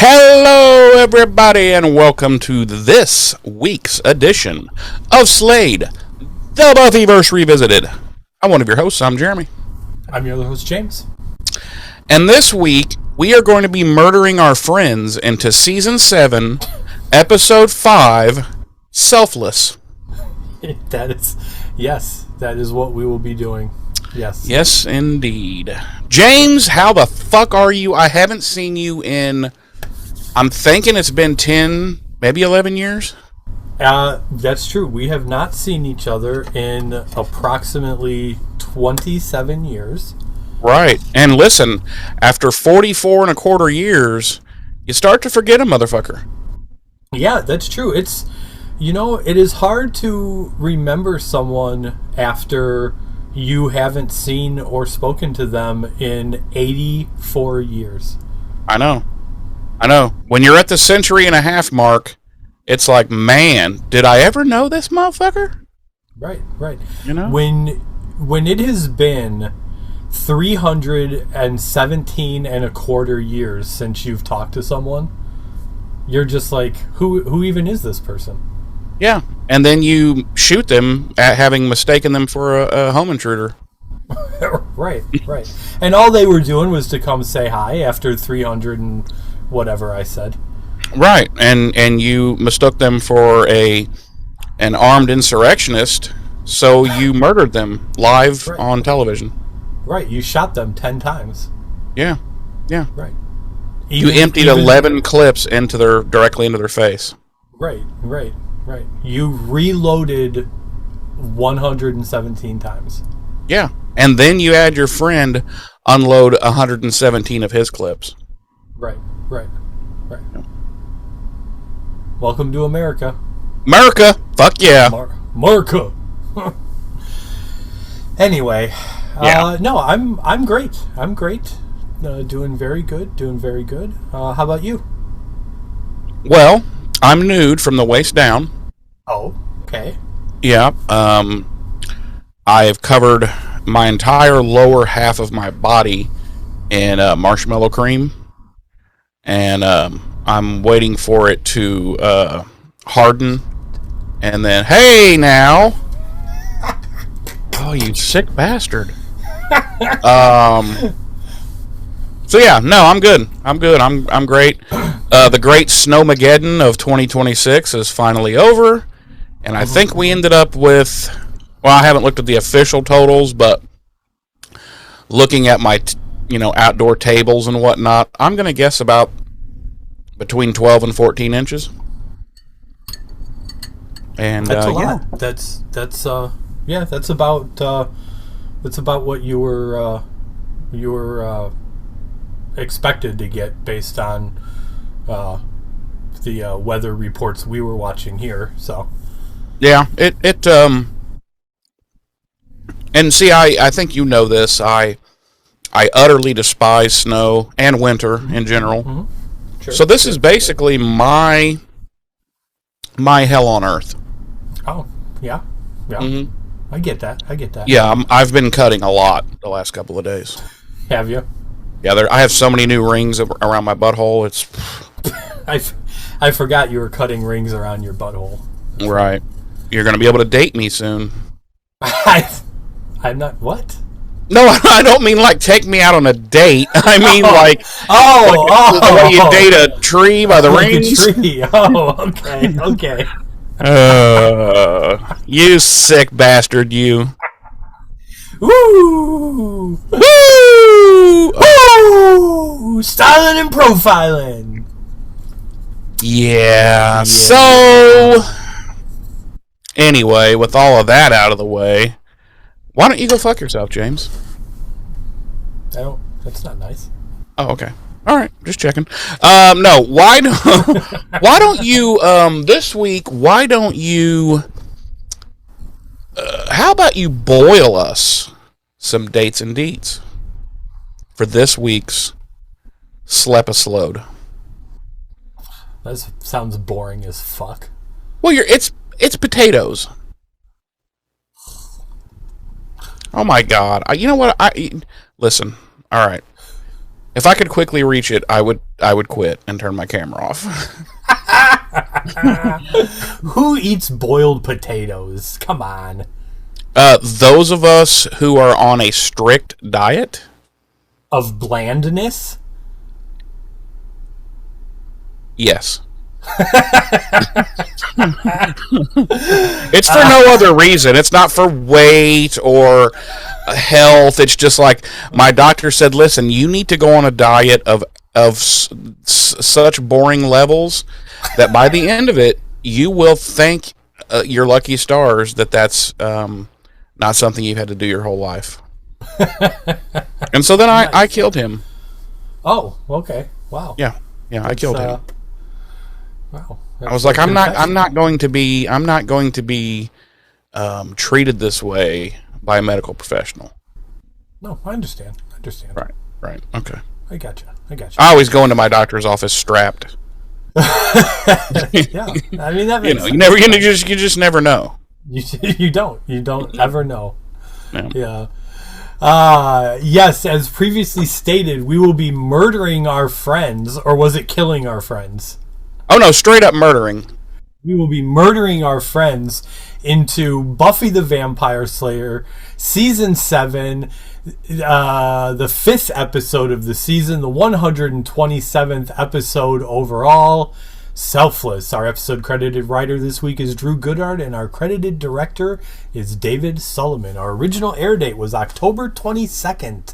Hello, everybody, and welcome to this week's edition of Slade, the Buffyverse Revisited. I'm one of your hosts. I'm Jeremy. I'm your other host, James. And this week, we are going to be murdering our friends into Season 7, Episode 5, Selfless. That is what we will be doing. Yes. Yes, indeed. James, how the fuck are you? I haven't seen you in... I'm thinking it's been 10, maybe 11 years. That's true. We have not seen each other in approximately 27 years. Right. And listen, after 44 and a quarter years, you start to forget a motherfucker. Yeah, that's true. It is hard to remember someone after you haven't seen or spoken to them in 84 years. I know. When you're at the century and a half mark, it's like, man, did I ever know this motherfucker? Right. You know? When it has been 317 and a quarter years since you've talked to someone, you're just like, who even is this person? Yeah. And then you shoot them at having mistaken them for a home intruder. Right. And all they were doing was to come say hi after 300 and whatever I said. Right, and you mistook them for an armed insurrectionist, so you murdered them live on television. Right, you shot them 10 times. Yeah. Right. You emptied 11 clips directly into their face. Right. You reloaded 117 times. Yeah, and then you had your friend unload 117 of his clips. Right. Yeah. Welcome to America. America! Fuck yeah. America! Anyway. Yeah. No, I'm great. Doing very good. How about you? Well, I'm nude from the waist down. Oh, okay. Yeah. I've covered my entire lower half of my body in marshmallow cream. And I'm waiting for it to harden. And then, hey, now. Oh, you sick bastard. So, yeah, no, I'm good. I'm great. The great Snowmageddon of 2026 is finally over. And I think we ended up with... Well, I haven't looked at the official totals, but looking at my... outdoor tables and whatnot, I'm going to guess about between 12 and 14 inches. And that's a lot. Yeah. That's about what you were expected to get based on the weather reports we were watching here. So yeah, and see, I think you know this. I utterly despise snow and winter in general. Mm-hmm. Sure, so this is basically my hell on earth. Oh, yeah. Mm-hmm. I get that. Yeah, I've been cutting a lot the last couple of days. Have you? Yeah, I have so many new rings around my butthole. It's I forgot you were cutting rings around your butthole. Right. You're going to be able to date me soon. I'm not... What? No, I don't mean like take me out on a date. I mean like... the way you date a tree by the rings. A tree. Oh, okay. You sick bastard, you. Woo! Styling and profiling. Yeah. So... Anyway, with all of that out of the way, why don't you go fuck yourself, James? That's not nice. Oh, okay. All right, just checking. No, why don't you this week? Why don't you? How about you boil us some dates and deets for this week's Slepisode? That sounds boring as fuck. Well, it's potatoes. Oh my God! You know what? Listen. All right. If I could quickly reach it, I would quit and turn my camera off. Who eats boiled potatoes? Come on. Those of us who are on a strict diet Of blandness? Yes. It's for no other reason. It's not for weight or health. It's just like my doctor said, listen, you need to go on a diet of such boring levels that by the end of it, you will thank your lucky stars that that's not something you've had to do your whole life. And so then I killed him. Oh, okay. Wow. Yeah, I killed him. Wow. I was like, I'm not going to be treated this way by a medical professional. No, I understand. Right. Okay. I gotcha. I always go into my doctor's office strapped. Yeah, I mean that makes sense. You just never know. You don't ever know. Yeah. Yes, as previously stated, we will be murdering our friends, or was it killing our friends? Oh no, straight up murdering. We will be murdering our friends into Buffy the Vampire Slayer, Season 7, the 5th episode of the season, the 127th episode overall, Selfless. Our episode credited writer this week is Drew Goodard, and our credited director is David Sullivan. Our original air date was October 22nd,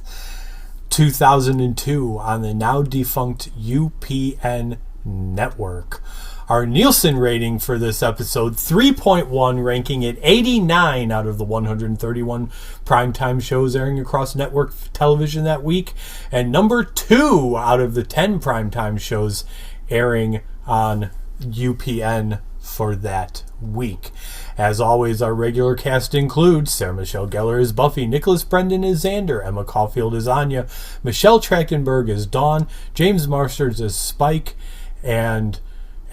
2002 on the now defunct UPN network. Our Nielsen rating for this episode, 3.1, ranking at 89 out of the 131 primetime shows airing across network television that week, and number 2 out of the 10 primetime shows airing on UPN for that week. As always, our regular cast includes Sarah Michelle Gellar as Buffy, Nicholas Brendan as Xander, Emma Caulfield as Anya, Michelle Trachtenberg as Dawn, James Marsters as Spike, and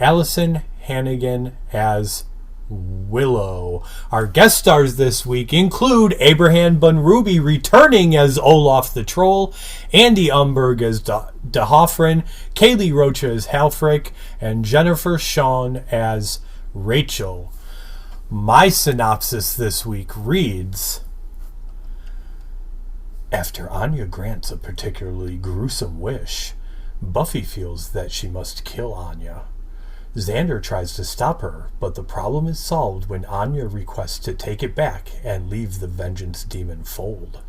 Allison Hannigan as Willow. Our guest stars this week include Abraham Bunruby returning as Olaf the Troll, Andy Umberg as D'Hoffren, Kaylee Rocha as Halfrick, and Jennifer Shawn as Rachel. My synopsis this week reads: after Anya grants a particularly gruesome wish, Buffy feels that she must kill Anya. Xander tries to stop her, but the problem is solved when Anya requests to take it back and leave the vengeance demon fold.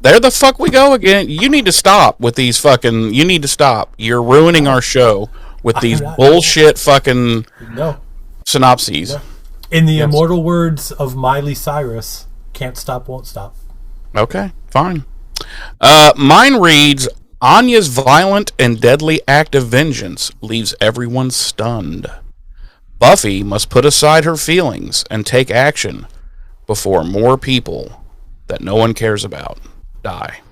There the fuck we go again. You need to stop with these fucking... You need to stop. You're ruining our show with these bullshit fucking synopses. No. In the immortal words of Miley Cyrus, can't stop, won't stop. Okay, fine. Mine reads... Anya's violent and deadly act of vengeance leaves everyone stunned. Buffy must put aside her feelings and take action before more people that no one cares about die.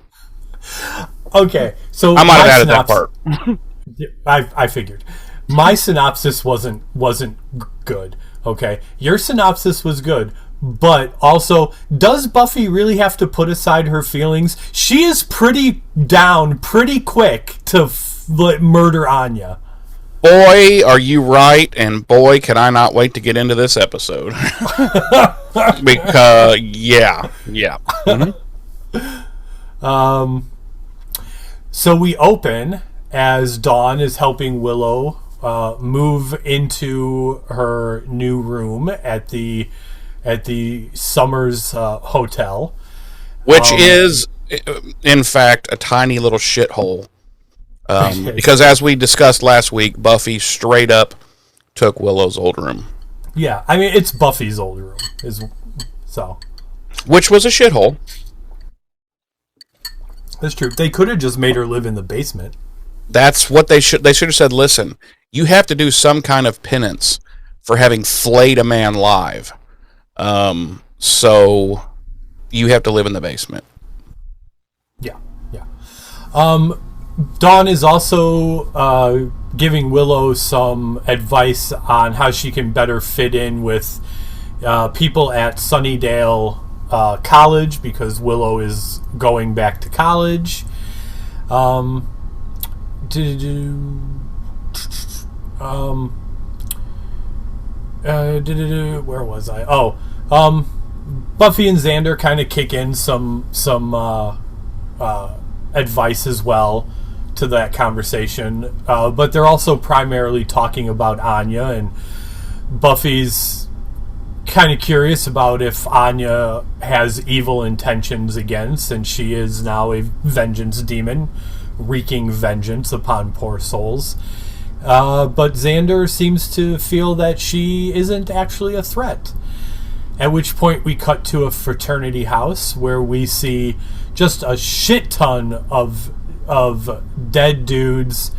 Okay, so I might have added that part. I figured. My synopsis wasn't good. Okay, your synopsis was good. But also, does Buffy really have to put aside her feelings? She is pretty down pretty quick to murder Anya. Boy, are you right, and boy, can I not wait to get into this episode. Because, yeah. Mm-hmm. So we open as Dawn is helping Willow move into her new room at the Summers Hotel, which is in fact a tiny little shithole, because as we discussed last week, Buffy straight up took Willow's old room. Yeah, I mean it's Buffy's old room, which was a shithole. That's true. They could have just made her live in the basement. That's what they should have said. Listen, you have to do some kind of penance for having flayed a man live. So you have to live in the basement. Yeah. Dawn is also giving Willow some advice on how she can better fit in with people at Sunnydale College, because Willow is going back to college. um, where was I? Buffy and Xander kind of kick in some advice as well to that conversation, but they're also primarily talking about Anya, and Buffy's kind of curious about if Anya has evil intentions again, since she is now a vengeance demon wreaking vengeance upon poor souls. But Xander seems to feel that she isn't actually a threat. At which point we cut to a fraternity house where we see just a shit ton of dead dudes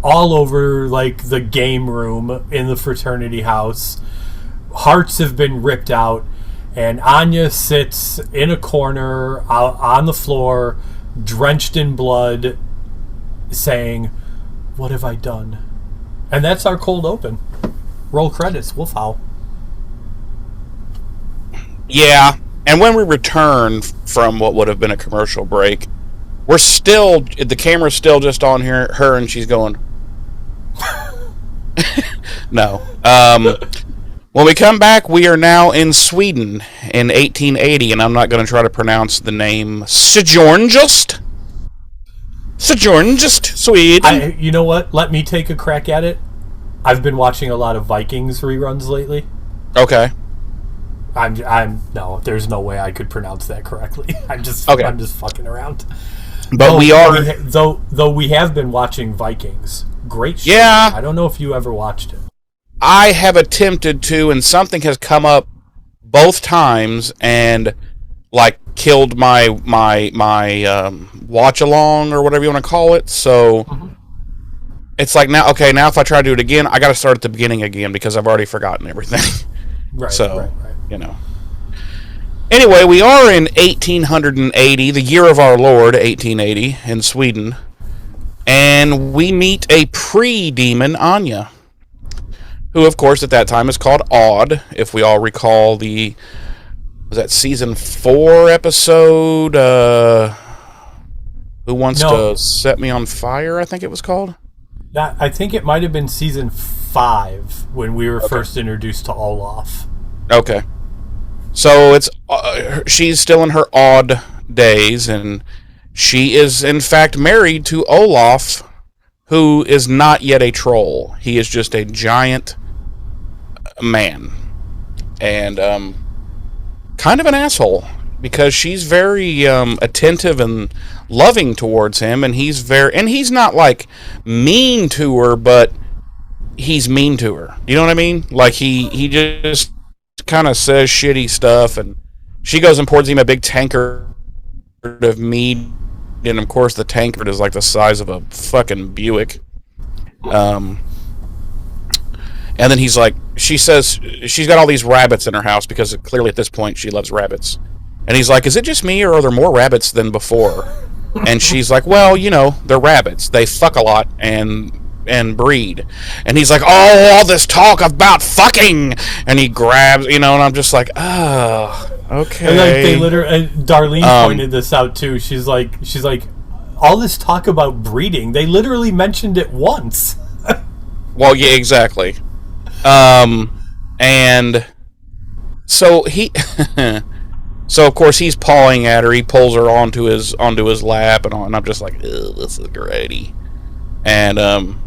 all over like the game room in the fraternity house. Hearts have been ripped out, and Anya sits in a corner on the floor, drenched in blood, saying, "What have I done?" And that's our cold open. Roll credits. Wolf Howl. Yeah, and when we return from what would have been a commercial break, the camera's still just on her, and she's going, no. When we come back, we are now in Sweden in 1880, and I'm not going to try to pronounce the name Sojournjust, Sweden. You know what? Let me take a crack at it. I've been watching a lot of Vikings reruns lately. Okay. No, there's no way I could pronounce that correctly. I'm just fucking around. But we have been watching Vikings. Great show. Yeah. I don't know if you ever watched it. I have attempted to, and something has come up both times and like killed my watch along or whatever you want to call it. So it's like now if I try to do it again, I got to start at the beginning again because I've already forgotten everything. Right. So, right. you know. Anyway, we are in 1880, the year of our Lord, 1880, in Sweden, and we meet a pre-demon Anya, who, of course, at that time is called Odd, if we all recall was that season 4 episode, Who Wants to Set Me on Fire, I think it was called? I think it might have been season 5 when we were first introduced to Olaf. Okay. So it's she's still in her odd days, and she is, in fact, married to Olaf, who is not yet a troll. He is just a giant man. And kind of an asshole, because she's very attentive and loving towards him, and he's not like mean to her, but he's mean to her. You know what I mean? Like he just kind of says shitty stuff, and she goes and pours him a big tankard of mead, and of course the tankard is like the size of a fucking Buick. And then he's like, she says she's got all these rabbits in her house because clearly at this point she loves rabbits. And he's like, is it just me or are there more rabbits than before? And she's like, well, they're rabbits. They fuck a lot and breed. And he's like, oh, all this talk about fucking. And he grabs, and I'm just like, oh, okay. And like they literally, Darlene pointed this out too. She's like, all this talk about breeding, they literally mentioned it once. Well, yeah, exactly. And so so of course he's pawing at her. He pulls her onto his lap, and I'm just like, this is grady. And and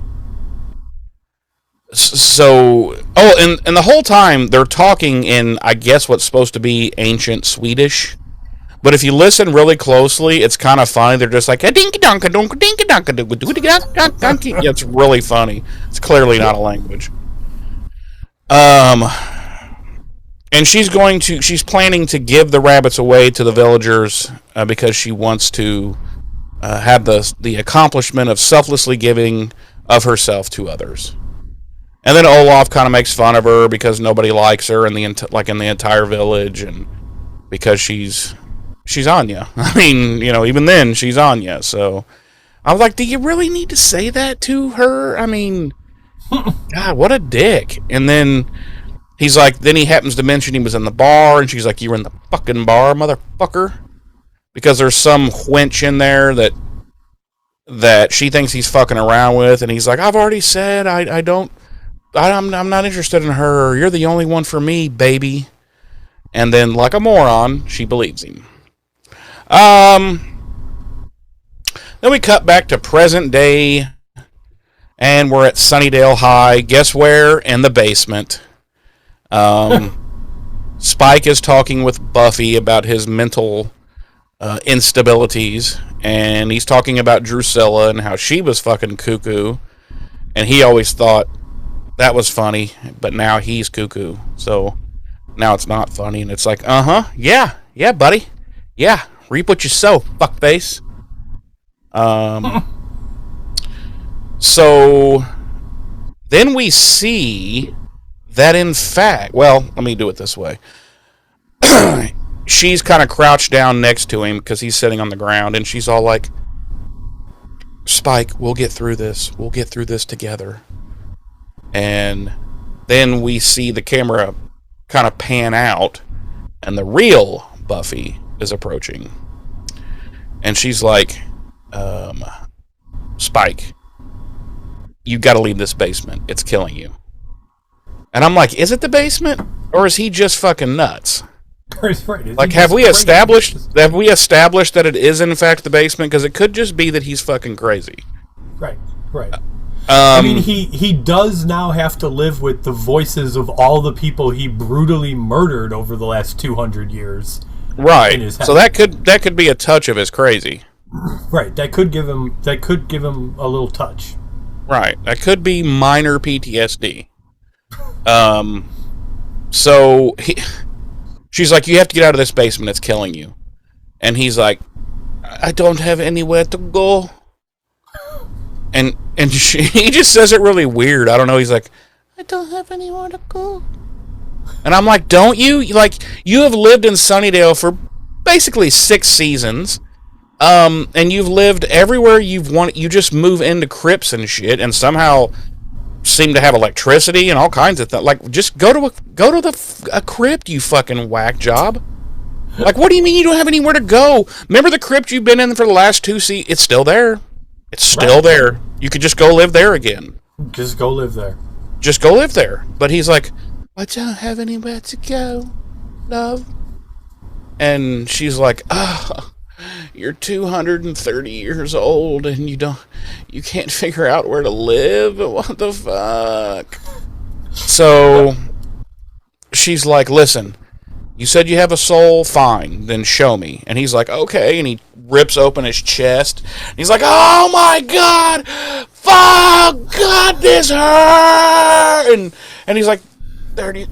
the whole time they're talking in, I guess, what's supposed to be ancient Swedish. But if you listen really closely, it's kind of funny. They're just like, dinky donka donka dinky donka donka. Yeah, it's really funny. It's clearly not a language. And she's planning to give the rabbits away to the villagers because she wants to have the accomplishment of selflessly giving of herself to others. And then Olaf kind of makes fun of her because nobody likes her in the entire village, and because she's Anya. I mean, even then she's Anya. So I was like, do you really need to say that to her? I mean, God, what a dick. And then he's like, then he happens to mention he was in the bar, and she's like, you were in the fucking bar, motherfucker? Because there's some wench in there that that she thinks he's fucking around with, and he's like, I've already said I'm not interested in her. You're the only one for me, baby. And then, like a moron, she believes him. Then we cut back to present day, and we're at Sunnydale High. Guess where? In the basement. Spike is talking with Buffy about his mental instabilities, and he's talking about Drusilla and how she was fucking cuckoo, and he always thought that was funny, but now he's cuckoo, so now it's not funny, and it's like, yeah, buddy, yeah, reap what you sow, fuckface. So then we see that in fact, well, let me do it this way. She's kind of crouched down next to him because he's sitting on the ground, and she's all like, Spike, we'll get through this. We'll get through this together. And then we see the camera kind of pan out, and the real Buffy is approaching. And she's like, Spike, you got to leave this basement. It's killing you. And I'm like, is it the basement? Or is he just fucking nuts? Like, have we established that it is in fact the basement? Because it could just be that he's fucking crazy. Right. I mean, he does now have to live with the voices of all the people he brutally murdered over the last 200 years. Right. In his head. So that could be a touch of his crazy. Right. That could give him a little touch. Right. That could be minor PTSD. So she's like, you have to get out of this basement. It's killing you. And he's like, I don't have anywhere to go. And he just says it really weird. I don't know. He's like, I don't have anywhere to go. And I'm like, don't you? Like, you have lived in Sunnydale for basically 6 seasons. And you've lived everywhere you've wanted. You just move into crypts and shit, and somehow seem to have electricity and all kinds of things. Like, just go to a crypt, you fucking whack job. Like, what do you mean you don't have anywhere to go? Remember the crypt you've been in for the last 2 seasons? It's still there. It's still there. You could just go live there again. Just go live there. But he's like, I don't have anywhere to go, love. And she's like, you're 230 years old and you can't figure out where to live? What the fuck? So she's like, listen, you said you have a soul? Fine, then show me. And he's like, okay, and he rips open his chest. And he's like, oh my god! Fuck! God, this hurt! And he's like, there, do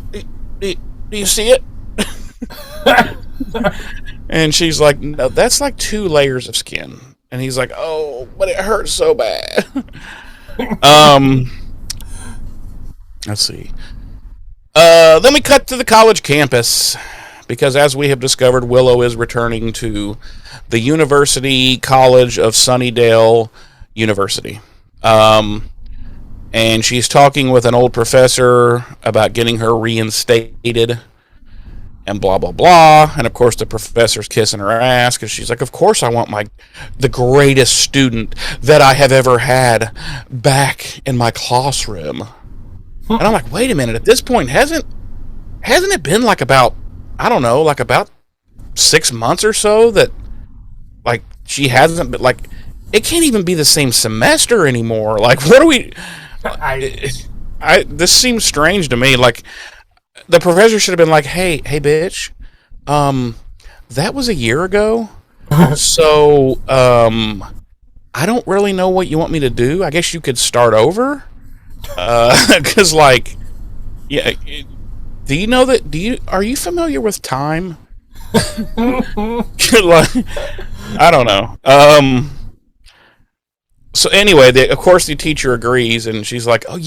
you see it? And she's like, no, that's like 2 layers of skin. And he's like, oh, but it hurts so bad. Let's see. Then we cut to the college campus, because as we have discovered, Willow is returning to the University College of Sunnydale University. And she's talking with an old professor about getting her reinstated and blah, blah, blah. And of course the professor's kissing her ass because she's like, of course I want the greatest student that I have ever had back in my classroom. And I'm like, wait a minute, at this point, hasn't it been like about, I don't know, like about 6 months or so that, like, she hasn't been, like, it can't even be the same semester anymore. Like, what are we, this seems strange to me. Like, the professor should have been like, hey, bitch, that was a year ago, so, I don't really know what you want me to do. I guess you could start over? Because, like, yeah, do you know that, are you familiar with time? Like, I don't know. So anyway, of course the teacher agrees, and she's like, oh,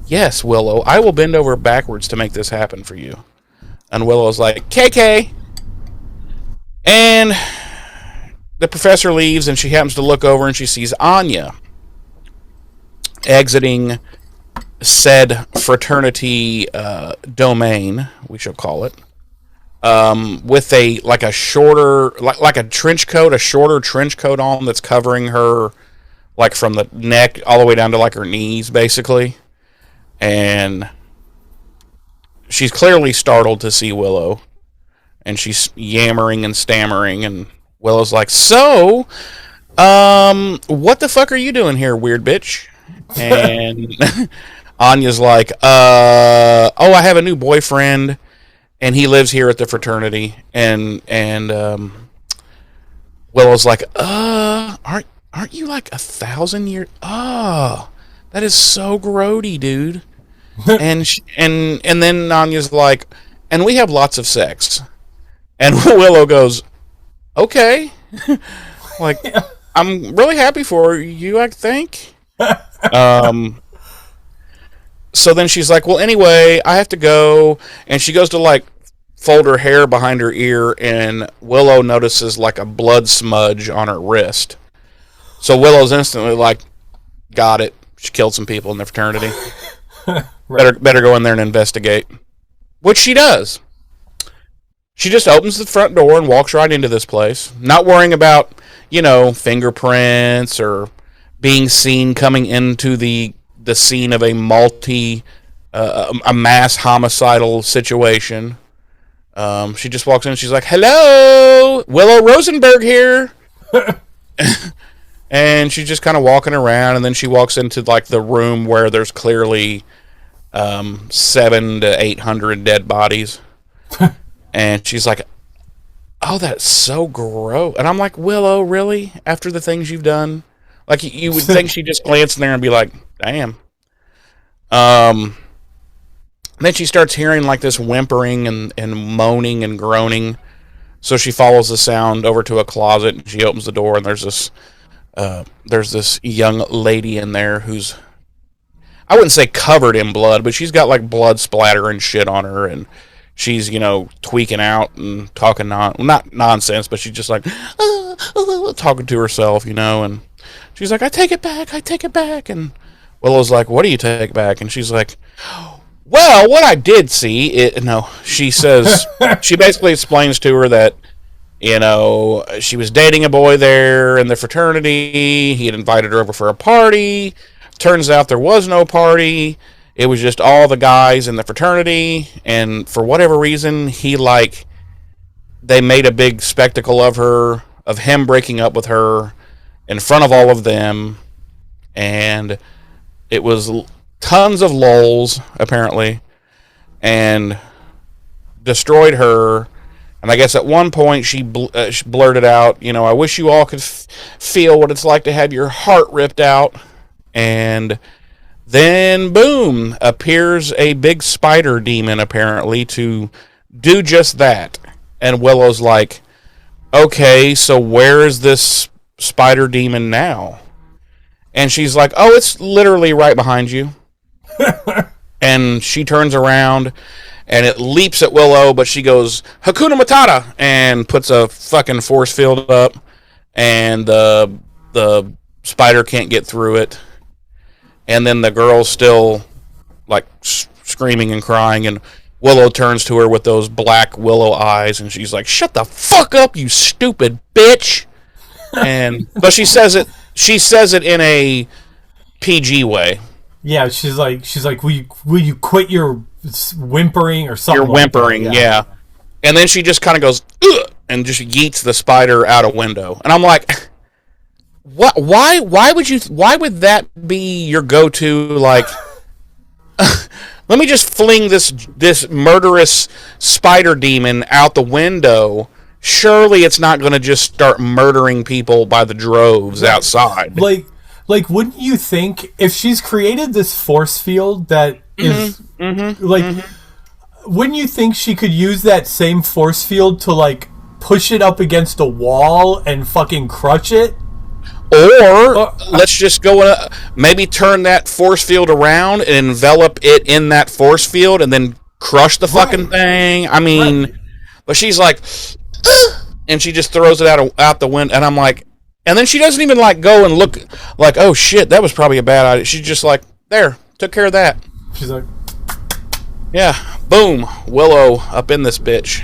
yes, Willow, I will bend over backwards to make this happen for you. And Willow's like, KK! And the professor leaves, and she happens to look over, and she sees Anya exiting said fraternity domain, we shall call it, with a shorter trench coat on that's covering her like from the neck all the way down to like her knees, basically. And she's clearly startled to see Willow, and she's yammering and stammering, and Willow's like, "So, what the fuck are you doing here, weird bitch?" And Anya's like, oh, I have a new boyfriend, and he lives here at the fraternity." And Willow's like, aren't you like 1,000 years? Oh, that is so grody, dude. And then Anya's like, "And we have lots of sex." And Willow goes, "Okay." Like, I'm really happy for you, I think. So then she's like, "Well, anyway, I have to go." And she goes to, like, fold her hair behind her ear, and Willow notices, like, a blood smudge on her wrist. So Willow's instantly like, "Got it. She killed some people in the fraternity. Right. Better go in there and investigate." Which she does. She just opens the front door and walks right into this place, not worrying about, fingerprints or being seen coming into the scene of a a mass homicidal situation. She just walks in and she's like, "Hello, Willow Rosenberg here." And she's just kind of walking around, and then she walks into, like, the room where there's clearly 700 to 800 dead bodies. And she's like, "Oh, that's so gross." And I'm like, "Willow, really? After the things you've done?" Like, you would think she'd just glance in there and be like, "Damn." Then she starts hearing, like, this whimpering and moaning and groaning. So she follows the sound over to a closet, and she opens the door, and there's this young lady in there who's, I wouldn't say covered in blood, but she's got, like, blood splatter and shit on her, and she's, tweaking out and talking not nonsense, but she's just like, talking to herself, and she's like, I take it back. And Willow's like, "What do you take back?" And she's like, "Well, what I did see," she says, she basically explains to her that, she was dating a boy there in the fraternity. He had invited her over for a party. Turns out there was no party. It was just all the guys in the fraternity, and for whatever reason, they made a big spectacle of him breaking up with her in front of all of them, and it was tons of lols, apparently, and destroyed her. And I guess at one point she blurted out, "I wish you all could feel what it's like to have your heart ripped out." And then, boom, appears a big spider demon, apparently, to do just that. And Willow's like, "Okay, so where is this spider demon now?" And she's like, "Oh, it's literally right behind you." And she turns around, and it leaps at Willow, but she goes, "Hakuna Matata," and puts a fucking force field up, and the spider can't get through it. And then the girl's still, like, screaming and crying, and Willow turns to her with those black Willow eyes, and she's like, "Shut the fuck up, you stupid bitch!" But she says it in a PG way. Yeah, she's like, will you quit your whimpering or something? You're whimpering, like yeah. And then she just kind of goes, "Ugh," and just yeets the spider out a window. And I'm like, what? Why would that be your go-to? Like, let me just fling this murderous spider demon out the window. Surely it's not going to just start murdering people by the droves outside. Like, wouldn't you think if she's created this force field that is wouldn't you think she could use that same force field to, like, push it up against a wall and fucking crush it? Or let's just go maybe turn that force field around and envelop it in that force field and then crush the fucking thing. I mean, but she's like, "Ugh," and she just throws it out the window, and I'm like, and then she doesn't even, like, go and look like, "Oh shit, that was probably a bad idea." She's just like, "There, took care of that." She's like, yeah, boom, Willow up in this bitch.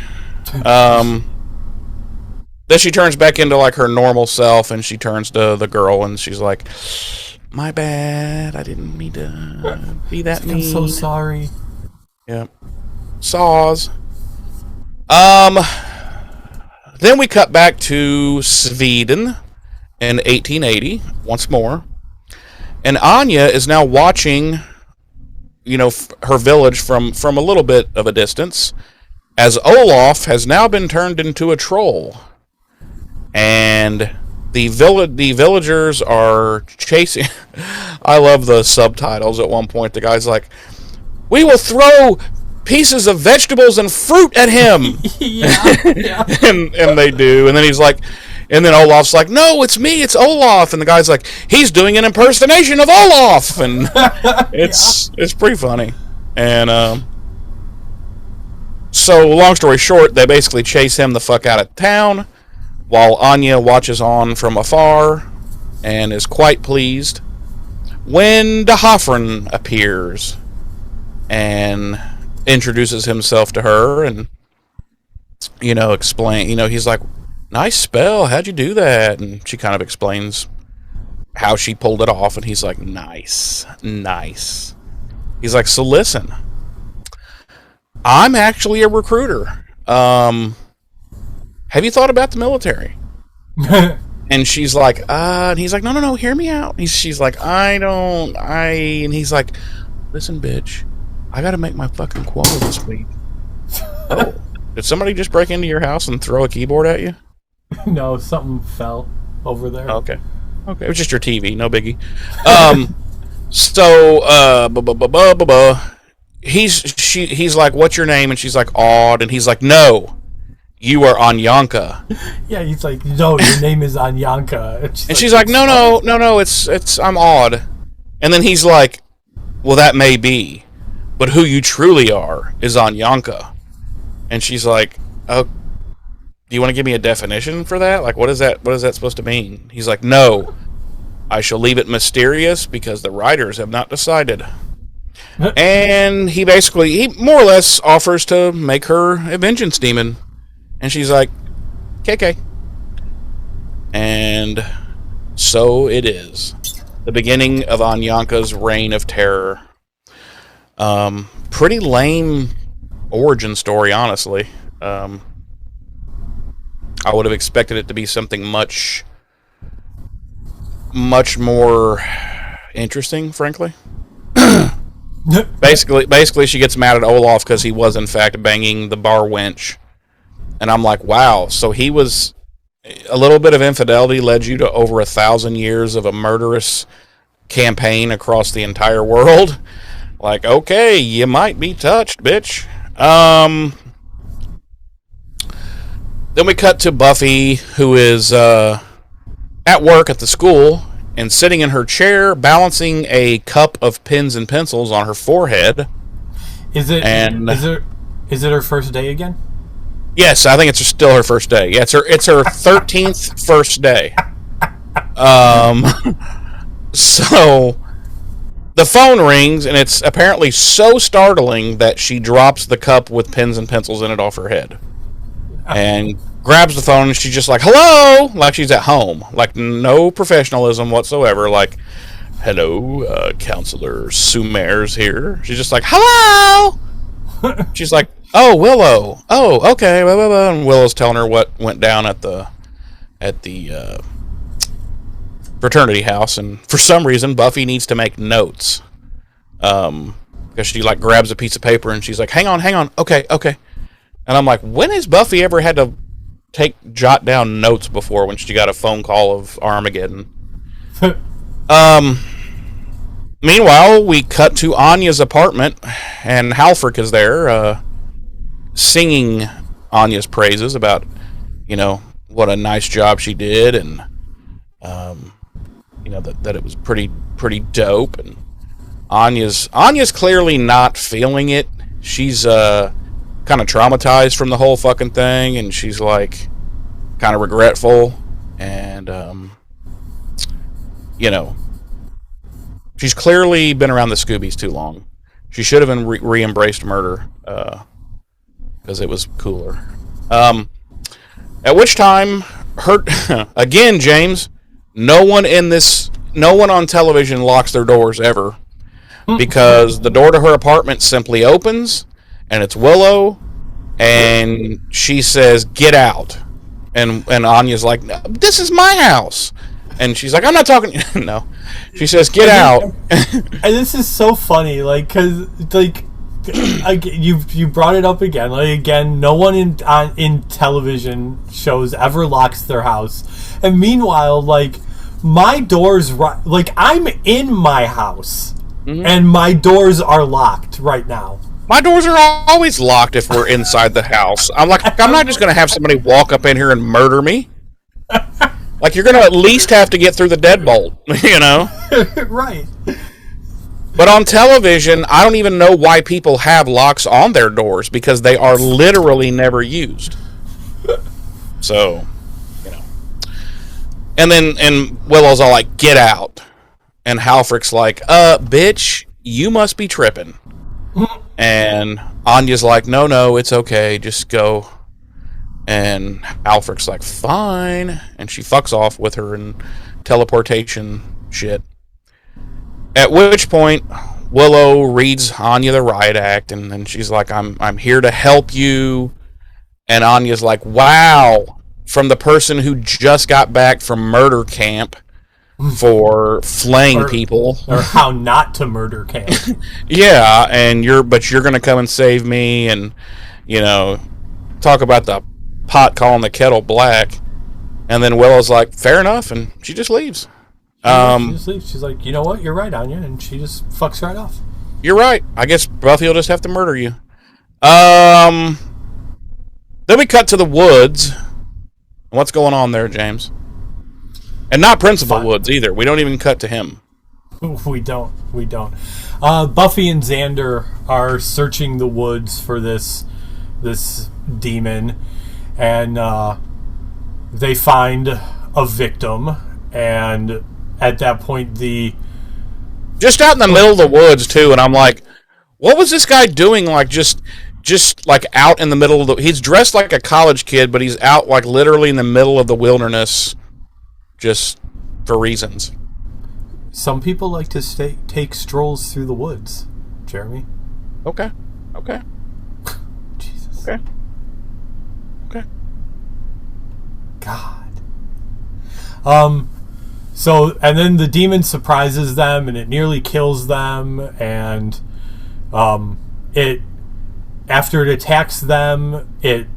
then she turns back into like her normal self, and she turns to the girl, and she's like, "My bad. I didn't mean to be that mean. I'm so sorry." Yeah. Saws. Then we cut back to Sweden in 1880 once more, and Anya is now watching, her village from a little bit of a distance, as Olaf has now been turned into a troll, and the villagers are chasing. I love the subtitles. At one point, the guy's like, "We will throw pieces of vegetables and fruit at him." Yeah. and they do, and then he's like, and then Olaf's like, "No, it's me, it's Olaf," and the guy's like, "He's doing an impersonation of Olaf," and it's pretty funny. And so long story short, they basically chase him the fuck out of town, while Anya watches on from afar and is quite pleased when De Hoffren appears and introduces himself to her, and explain, he's like, "Nice spell, how'd you do that?" And she kind of explains how she pulled it off, and he's like, nice. He's like, "So listen, I'm actually a recruiter. Have you thought about the military?" And she's like, and he's like, no, hear me out. She's like, and he's like, "Listen, bitch, I gotta make my fucking quota this week." Oh, did somebody just break into your house and throw a keyboard at you? No, something fell over there. Okay, it was just your TV, no biggie. He's like, "What's your name?" And she's like, "Odd," and he's like, "No, you are Anyanka." Yeah, he's like, "No, your name is Anyanka." And she's like, no, it's I'm Odd. And then he's like, "Well, that may be, but who you truly are is Anyanka." And she's like, "Oh, do you want to give me a definition for that? Like, what is that supposed to mean?" He's like, "No, I shall leave it mysterious because the writers have not decided." And he more or less offers to make her a vengeance demon. And she's like, "KK." And so it is. The beginning of Anyanka's reign of terror. Pretty lame origin story, honestly. I would have expected it to be something much more interesting, frankly. Basically, she gets mad at Olaf because he was in fact banging the bar wench, and I'm like, wow. So he was a little bit of infidelity led you to over 1,000 years of a murderous campaign across the entire world. Like, okay, you might be touched, bitch. Then we cut to Buffy, who is at work at the school and sitting in her chair, balancing a cup of pens and pencils on her forehead. Is it her first day again? Yes, I think it's still her first day. Yeah, it's her 13th first day. So the phone rings, and it's apparently so startling that she drops the cup with pens and pencils in it off her head. And grabs the phone, and she's just like, "Hello!" Like she's at home. Like, no professionalism whatsoever. Like, "Hello, Counselor Sumer's here." She's just like, "Hello!" She's like, "Oh, Willow. Oh, okay." Blah, blah, blah. And Willow's telling her what went down at the fraternity house. And for some reason, Buffy needs to make notes. Because she, like, grabs a piece of paper, and she's like, hang on. Okay. And I'm like, when has Buffy ever had to jot down notes before when she got a phone call of Armageddon? Meanwhile, we cut to Anya's apartment, and Halfrick is there, singing Anya's praises about, what a nice job she did, and, that it was pretty dope. And Anya's clearly not feeling it. She's, kind of traumatized from the whole fucking thing, and she's like kind of regretful, and she's clearly been around the Scoobies too long. She should have been re-embraced murder because it was cooler. At which time her again, James. No one on television locks their doors ever, because the door to her apartment simply opens, and it's Willow, and she says, "Get out," and Anya's like, "No, this is my house," and she's like, "I'm not talking." No, she says, "Get out." And this is so funny, like, because like. You brought it up again. Like, again, no one in television shows ever locks their house, and meanwhile, like, my doors, like, I'm in my house, and my doors are locked right now. My doors are always locked if we're inside the house. I'm not just going to have somebody walk up in here and murder me. Like, you're going to at least have to get through the deadbolt, you know? Right. But on television, I don't even know why people have locks on their doors, because they are literally never used. So, you know. And Willow's all like, "Get out." And Halfrick's like, bitch, you must be tripping." And Anya's like, no, it's okay, just go. And Halfrick's like, fine. And she fucks off with her and teleportation shit. At which point, Willow reads Anya the riot act, and then she's like, I'm here to help you. And Anya's like, wow, from the person who just got back from murder camp for flaying people. Or how not to murder camp. Yeah, and you're gonna come and save me, and, you know, talk about the pot calling the kettle black. And then Willow's like, fair enough, and she just leaves. She just leaves. She's like, you know what, you're right, Anya, and she just fucks right off. You're right. I guess Buffy will just have to murder you. Then we cut to the woods. What's going on there, James? And not Principal Woods either. We don't even cut to him. We don't. Buffy and Xander are searching the woods for this demon, and they find a victim. And at that point, just out in the middle of the woods too. And I'm like, what was this guy doing? Like just like out in the middle of the. He's dressed like a college kid, but he's out like literally in the middle of the wilderness, just for reasons. Some people like to take strolls through the woods, Jeremy. Okay. Jesus. Okay. God. So, and then the demon surprises them, and it nearly kills them, and after it attacks them, it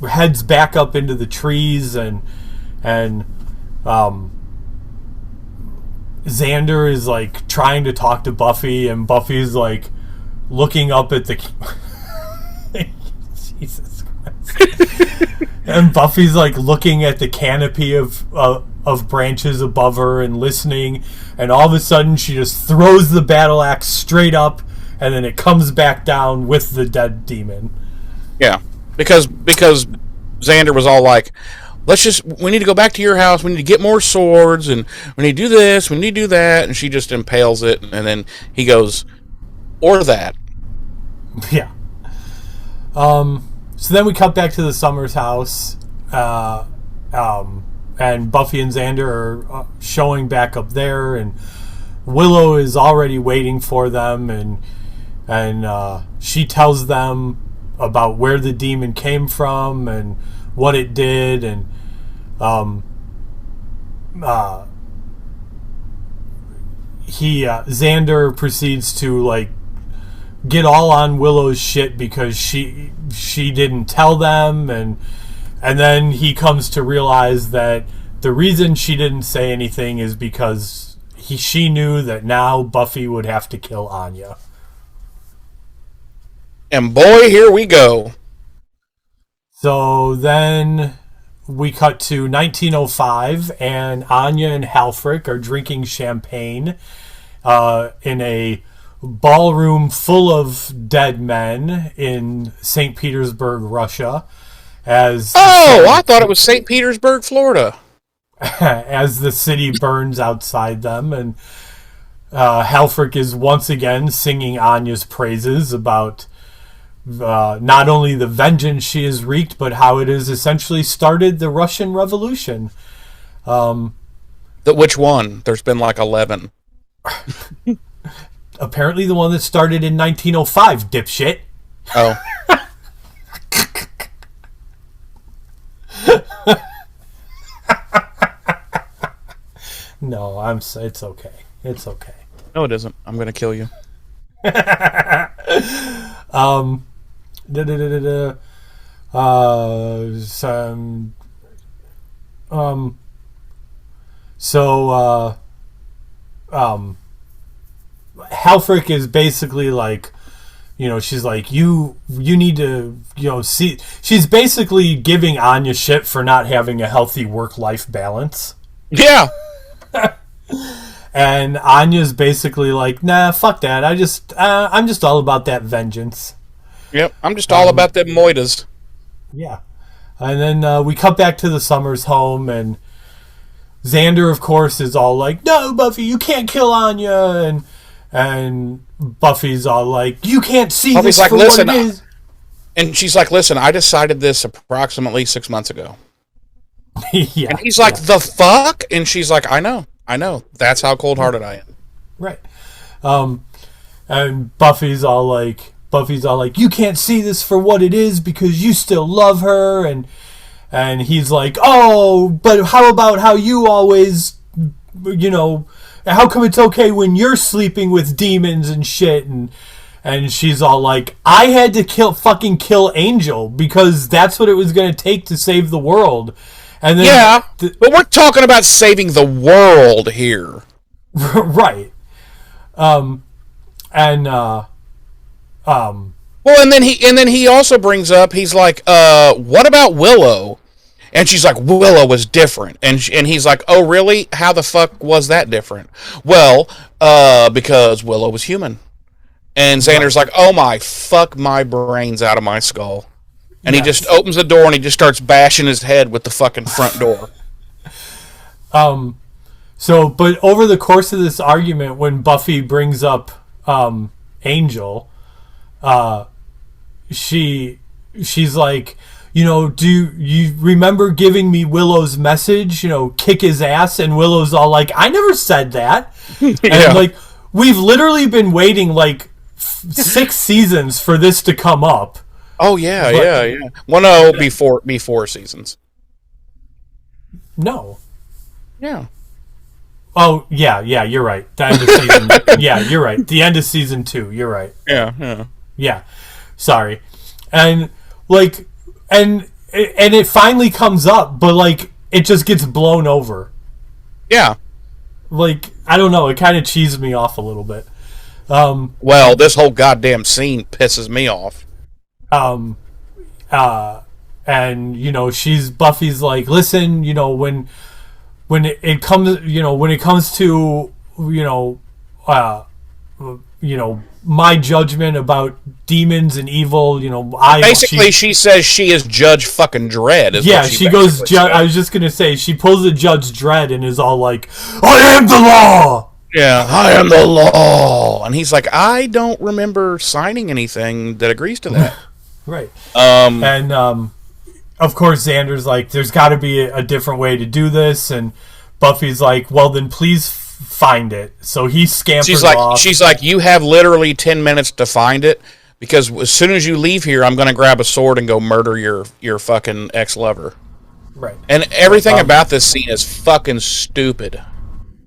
heads back up into the trees, and Xander is like trying to talk to Buffy, and Buffy's like looking up at the Jesus Christ. And Buffy's like looking at the canopy of branches above her and listening, and all of a sudden she just throws the battle axe straight up, and then it comes back down with the dead demon. Yeah, because Xander was all like, we need to go back to your house, we need to get more swords, and we need to do this, we need to do that, and she just impales it, and then he goes, or that. Yeah. So then we cut back to the Summers house, and Buffy and Xander are showing back up there, and Willow is already waiting for them, and she tells them about where the demon came from and what it did, and Xander proceeds to like get all on Willow's shit because she didn't tell them, and then he comes to realize that the reason she didn't say anything is because she knew that now Buffy would have to kill Anya. And boy, here we go. So then we cut to 1905, and Anya and Halfrick are drinking champagne in a ballroom full of dead men in St. Petersburg, Russia. I thought it was St. Petersburg, Florida. As the city burns outside them, and Halfrick is once again singing Anya's praises about not only the vengeance she has wreaked, but how it has essentially started the Russian Revolution. Which one? There's been like 11. Apparently the one that started in 1905, dipshit. Oh. No, it's okay. It's okay. No, it isn't. I'm going to kill you. Halfrick is basically like, she's like, you need to, see. She's basically giving Anya shit for not having a healthy work-life balance. Yeah. And Anya's basically like, nah, fuck that. I'm just all about that vengeance. Yep, I'm just all about them moitas. Yeah. And then we cut back to the Summers home, and Xander, of course, is all like, no, Buffy, you can't kill Anya. And Buffy's all like, you can't see Buffy's this like, for listen, what it is. And she's like, listen, I decided this approximately 6 months ago. Yeah. And he's like, the fuck? And she's like, I know. That's how cold-hearted I am. Right. And Buffy's all like, you can't see this for what it is because you still love her. And he's like, oh, but how about how you always, how come it's okay when you're sleeping with demons and shit? And she's all like, I had to kill Angel because that's what it was going to take to save the world. And then yeah, but we're talking about saving the world here. Right. Well, and then he also brings up, he's like, what about Willow? And she's like, Willow was different. And he's like, oh, really? How the fuck was that different? Well, because Willow was human. And Xander's like, oh my, fuck my brains out of my skull. And he just opens the door and he just starts bashing his head with the fucking front door. But over the course of this argument, when Buffy brings up Angel, she's like, do you remember giving me Willow's message? Kick his ass. And Willow's all like, I never said that. And Yeah. like, we've literally been waiting like 6 seasons for this to come up. Oh, yeah, yeah. Well, no, before seasons. No. Yeah. Oh, yeah, you're right. The end of season. Yeah, you're right. The end of season 2. You're right. Yeah. Yeah. Sorry. And like, and it finally comes up, but like, it just gets blown over. Yeah. Like, I don't know. It kind of cheesed me off a little bit. Well, this whole goddamn scene pisses me off. And Buffy's like, listen, when it comes to my judgment about demons and evil, she says she is Judge fucking Dredd. She goes. I was just gonna say she pulls a Judge Dredd and is all like, "I am the law." Yeah, I am the law, and he's like, I don't remember signing anything that agrees to that. Right. Of course, Xander's like, there's got to be a different way to do this, and Buffy's like, well, then please find it. So he scampers off. She's like, you have literally 10 minutes to find it, because as soon as you leave here, I'm going to grab a sword and go murder your fucking ex-lover. Right. And everything about this scene is fucking stupid.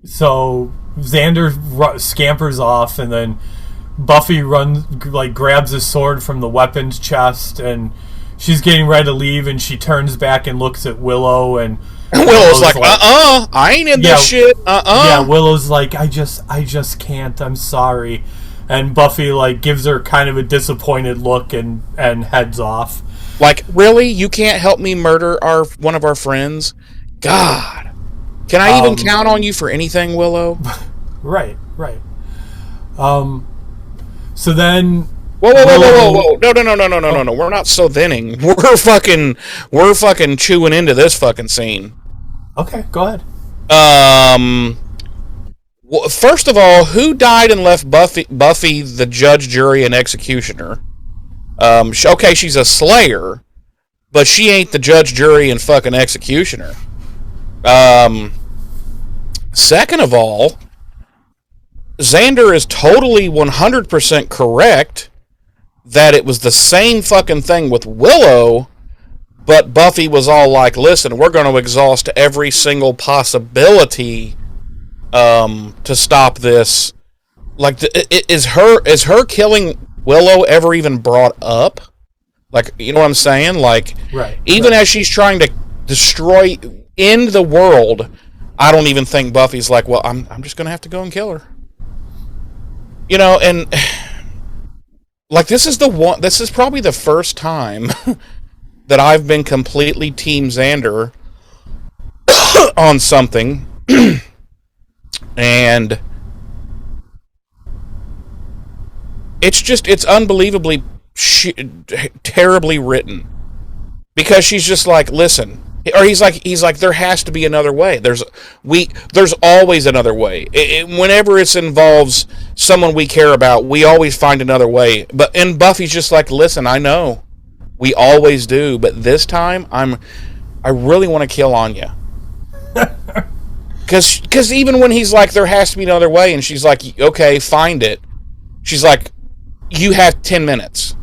So Xander scampers off, and then Buffy grabs a sword from the weapons chest, and she's getting ready to leave, and she turns back and looks at Willow, and Willow's like, I ain't in this shit. Yeah, Willow's like, I just can't. I'm sorry. And Buffy gives her kind of a disappointed look and heads off. Like, really? You can't help me murder one of our friends? God. Can I even count on you for anything, Willow? Right. So then... Whoa. No. We're not so thinning. We're fucking chewing into this fucking scene. Okay, go ahead. First of all, who died and left Buffy the judge, jury, and executioner? Okay, she's a slayer, but she ain't the judge, jury, and fucking executioner. Second of all, Xander is totally 100% correct that it was the same fucking thing with Willow, but Buffy was all like, listen, we're going to exhaust every single possibility to stop this. Like, is her killing Willow ever even brought up? Like, you know what I'm saying? Like, even as she's trying to end the world, I don't even think Buffy's like, well, I'm just going to have to go and kill her. You know, and like, this is probably the first time that I've been completely Team Xander on something. And it's unbelievably terribly written, because she's just like, listen, or he's like, there has to be another way. There's always another way. Whenever it involves someone we care about, we always find another way. And Buffy's just like, listen, I know, we always do, but this time I really want to kill Anya. Because even when he's like, there has to be another way, and she's like, okay, find it. She's like, you have 10 minutes.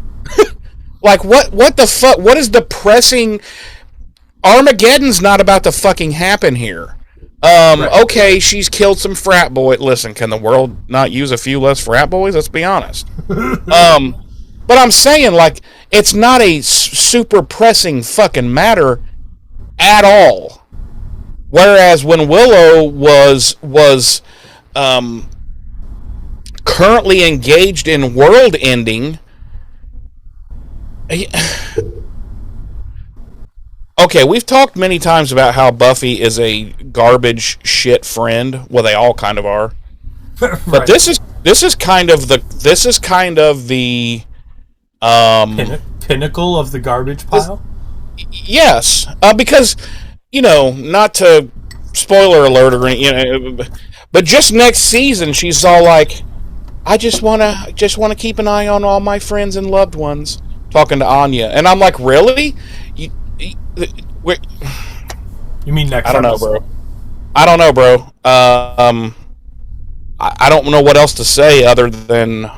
Like, what the fuck? What is the pressing? Armageddon's not about to fucking happen here. Okay, she's killed some frat boy. Listen, can the world not use a few less frat boys? Let's be honest. But I'm saying, like, it's not a super pressing fucking matter at all. Whereas when Willow was currently engaged in world ending, okay, we've talked many times about how Buffy is a garbage shit friend. Well, they all kind of are. Right. But this is kind of the pinnacle of the garbage pile. Yes, because, you know, not to spoiler alert or but just next season she's all like, I just want to keep an eye on all my friends and loved ones, talking to Anya. And I'm like, really? You mean next? I don't know, bro. I don't know what else to say other than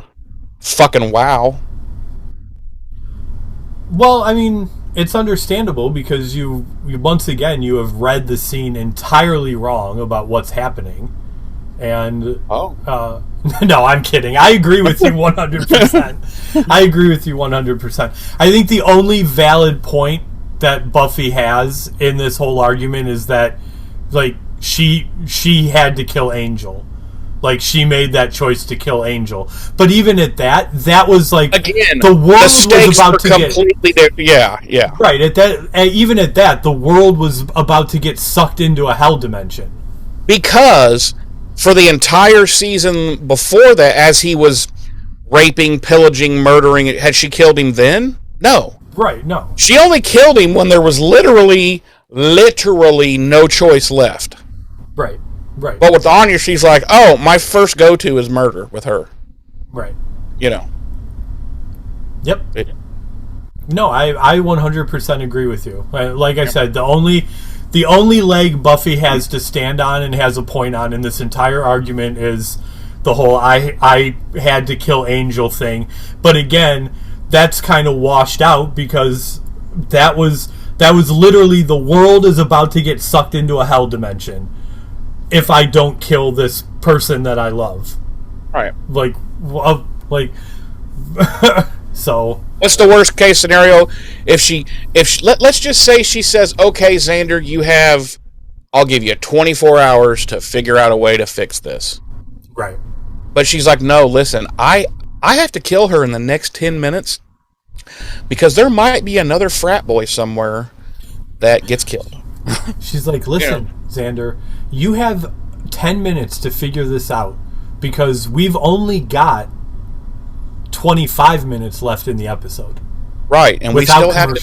fucking wow. Well, I mean, it's understandable because you once again, you have read the scene entirely wrong about what's happening. And no, I'm kidding. I agree with you 100%. I agree with you 100%. I think the only valid point that Buffy has in this whole argument is that, like, she had to kill Angel. Like, she made that choice to kill Angel. But even at that was like, again, the world was about to get yeah. Right, even at that, the world was about to get sucked into a hell dimension. Because for the entire season before that, as he was raping, pillaging, murdering, had she killed him then? No. Right, no. She only killed him when there was literally no choice left. Right. But with Anya, she's like, oh, my first go-to is murder with her. Right. You know. Yep. No, I 100% agree with you. Like I said, the only leg Buffy has to stand on and has a point on in this entire argument is the whole I had to kill Angel thing. But again, that's kind of washed out because that was literally, the world is about to get sucked into a hell dimension if I don't kill this person that I love. Right. So what's the worst case scenario? If let's just say she says, okay, Xander, I'll give you 24 hours to figure out a way to fix this. Right. But she's like, no, listen, I have to kill her in the next 10 minutes because there might be another frat boy somewhere that gets killed. She's like, listen, Xander, you have 10 minutes to figure this out because we've only got 25 minutes left in the episode. Right, and we still have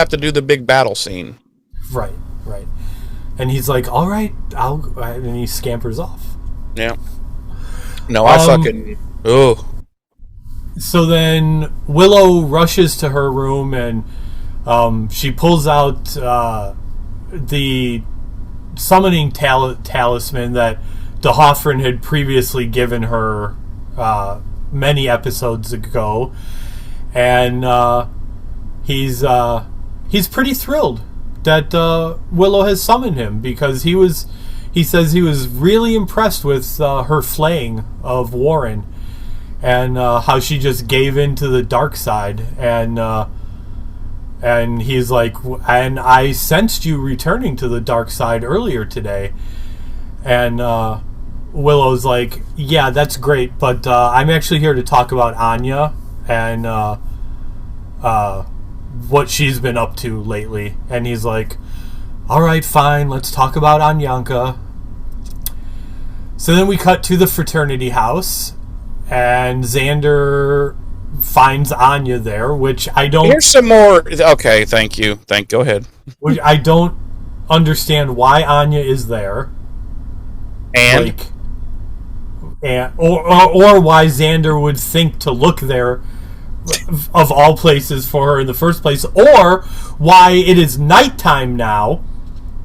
to do the big battle scene. Right. And he's like, all right, and he scampers off. Yeah. No, I fucking... Ugh. So then Willow rushes to her room and she pulls out the summoning talisman that DeHoffrin had previously given her many episodes ago, and he's pretty thrilled that Willow has summoned him, because he says he was really impressed with her flaying of Warren, and how she just gave in to the dark side, and he's like, and I sensed you returning to the dark side earlier today. And Willow's like, yeah, that's great, but I'm actually here to talk about Anya and what she's been up to lately. And he's like, all right, fine, let's talk about Anyanka. So then we cut to the fraternity house, and Xander finds Anya there, which I don't... Here's some more... Okay, thank you. Go ahead. Which I don't understand why Anya is there. And? Or why Xander would think to look there, of all places, for her in the first place, or why it is nighttime now.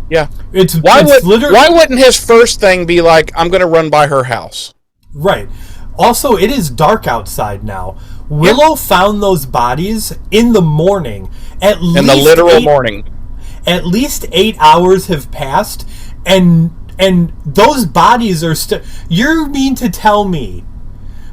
Yeah. Why wouldn't his first thing be like, I'm going to run by her house? Right. Also, it is dark outside now. Willow found those bodies in the morning. In the literal morning. At least 8 hours have passed, and those bodies are still... You mean to tell me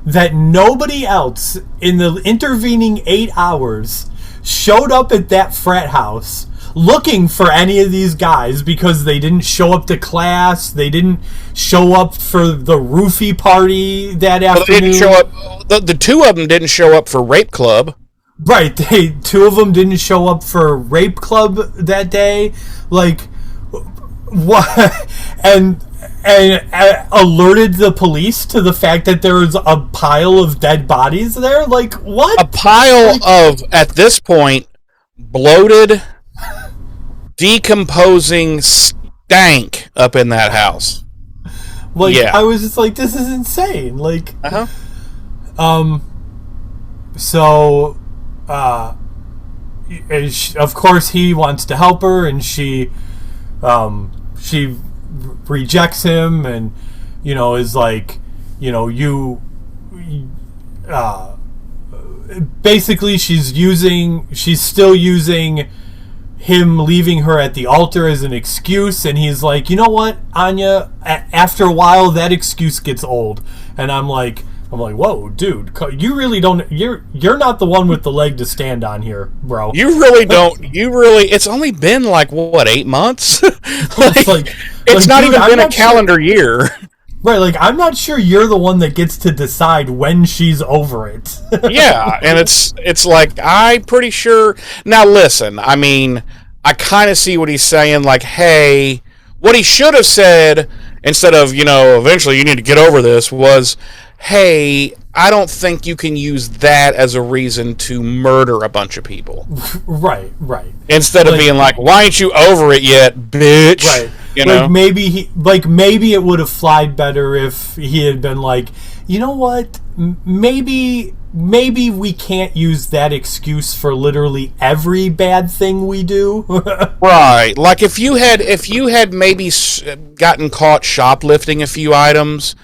that nobody else in the intervening 8 hours showed up at that frat house looking for any of these guys, because they didn't show up to class, they didn't show up for the roofie party that afternoon. They didn't show up. The two of them didn't show up for Rape Club. Right, two of them didn't show up for Rape Club that day. Like, what? And alerted the police to the fact that there was a pile of dead bodies there? Like, what? A pile of, at this point, bloated, decomposing stank up in that house. Like, yeah. I was just like, this is insane. Like, so, of course he wants to help her, and she rejects him, and, you know, is like, you know, basically she's still using him leaving her at the altar as an excuse, and he's like, you know what, Anya, after a while that excuse gets old. And I'm like, whoa, dude, you really don't, you're not the one with the leg to stand on here, bro. You really don't, it's only been like, what, 8 months? It's not even been a calendar year. Right, like, I'm not sure you're the one that gets to decide when she's over it. Yeah, and it's like, I'm pretty sure... Now, listen, I mean, I kind of see what he's saying, like, hey, what he should have said, instead of, you know, eventually you need to get over this, was, hey, I don't think you can use that as a reason to murder a bunch of people. Right. Instead of being like, why ain't you over it yet, bitch? Right. You know? Maybe it would have flied better if he had been like, you know what? Maybe we can't use that excuse for literally every bad thing we do. Right. Like if you had maybe gotten caught shoplifting a few items,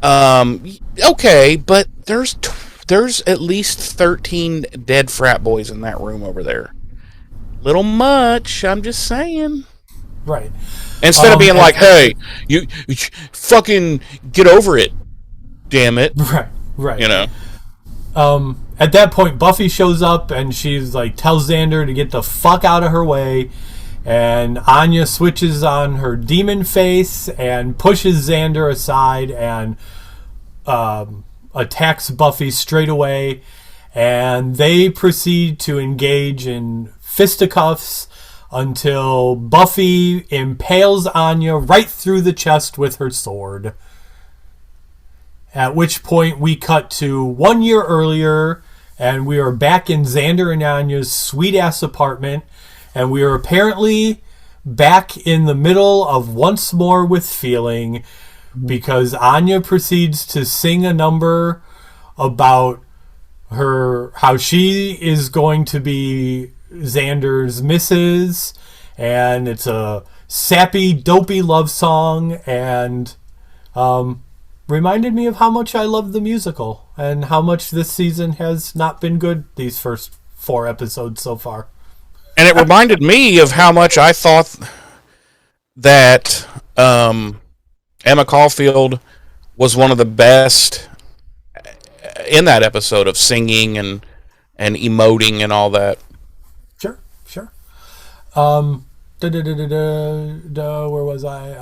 okay, but there's at least 13 dead frat boys in that room over there. Little much, I'm just saying. Right. Instead of being like, hey, you fucking get over it, damn it. Right. You know. At that point, Buffy shows up, and she's like, tells Xander to get the fuck out of her way, and Anya switches on her demon face and pushes Xander aside and attacks Buffy straight away, and they proceed to engage in fisticuffs until Buffy impales Anya right through the chest with her sword. At which point we cut to 1 year earlier, and we are back in Xander and Anya's sweet-ass apartment, and we are apparently back in the middle of Once More with Feeling, because Anya proceeds to sing a number about how she is going to be Xander's missus, and it's a sappy, dopey love song, and reminded me of how much I love the musical and how much this season has not been good these first 4 episodes so far. And it reminded me of how much I thought that Emma Caulfield was one of the best in that episode of singing and emoting and all that. Sure. Where was I?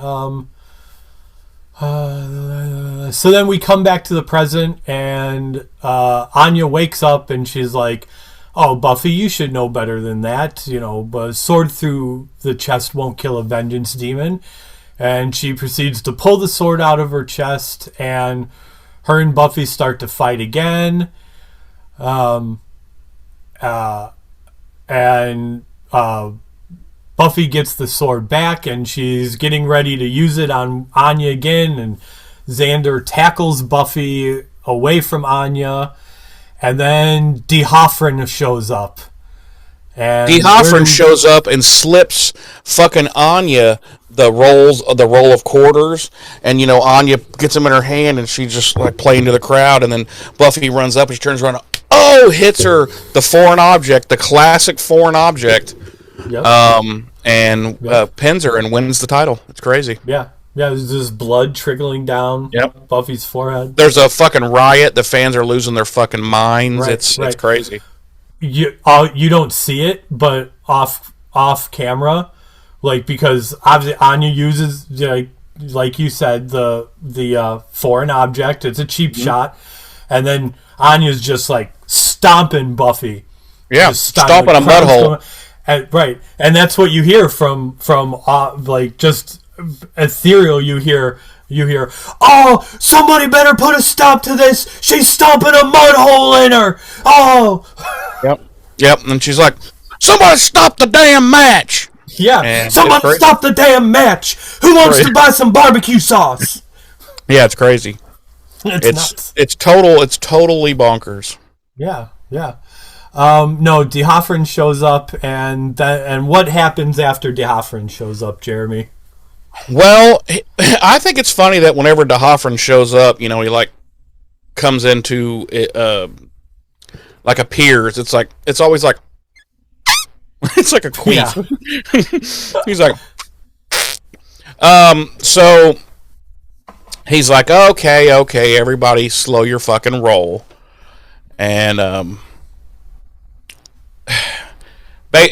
So then we come back to the present, and Anya wakes up and she's like, "Oh, Buffy, you should know better than that. But sword through the chest won't kill a vengeance demon." And she proceeds to pull the sword out of her chest, and her and Buffy start to fight again. And Buffy gets the sword back, and she's getting ready to use it on Anya again, and Xander tackles Buffy away from Anya, and then D'Hoffryn shows up. And D'Hoffryn shows up and slips fucking Anya the roll of quarters, and Anya gets them in her hand, and she just like playing to the crowd, and then Buffy runs up and she turns around, hits her the foreign object, the classic foreign object. Yep. Pins her and wins the title. It's crazy. Yeah, there's just blood trickling down Buffy's forehead. There's a fucking riot. The fans are losing their fucking minds. Right, it's crazy. You don't see it, but off camera, because obviously Anya uses like you said the foreign object. It's a cheap shot, and then Anya's just like stomping Buffy. Yeah, stomping a mud hole. And that's what you hear from just ethereal. You hear, "Oh, somebody better put a stop to this. She's stomping a mud hole in her. Oh." Yep. And she's like, "Somebody stop the damn match." Yeah. And somebody stop the damn match. Who wants to buy some barbecue sauce? Yeah, it's crazy. It's nuts. It's totally bonkers. Yeah. No, D'Hoffryn shows up, and what happens after D'Hoffryn shows up, Jeremy? Well, I think it's funny that whenever D'Hoffryn shows up, he comes into appears. It's always like it's like a queef. Yeah. He's like, so he's like, okay, everybody, slow your fucking roll, and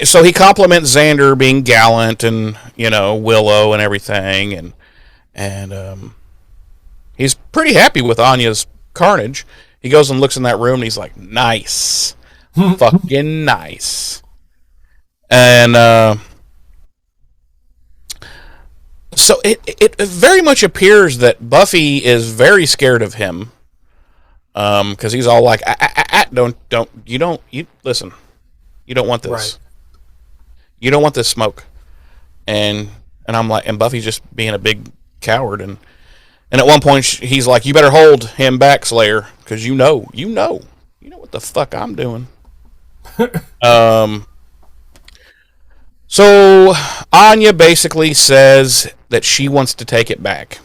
so he compliments Xander being gallant and Willow and everything, and he's pretty happy with Anya's carnage. He goes and looks in that room and he's like, nice, fucking nice, and so it very much appears that Buffy is very scared of him, because he's all like, listen. You don't want this. Right. You don't want this smoke. And I'm like, and Buffy's just being a big coward. And at one point he's like, you better hold him back, Slayer, because you know what the fuck I'm doing. So Anya basically says that she wants to take it back.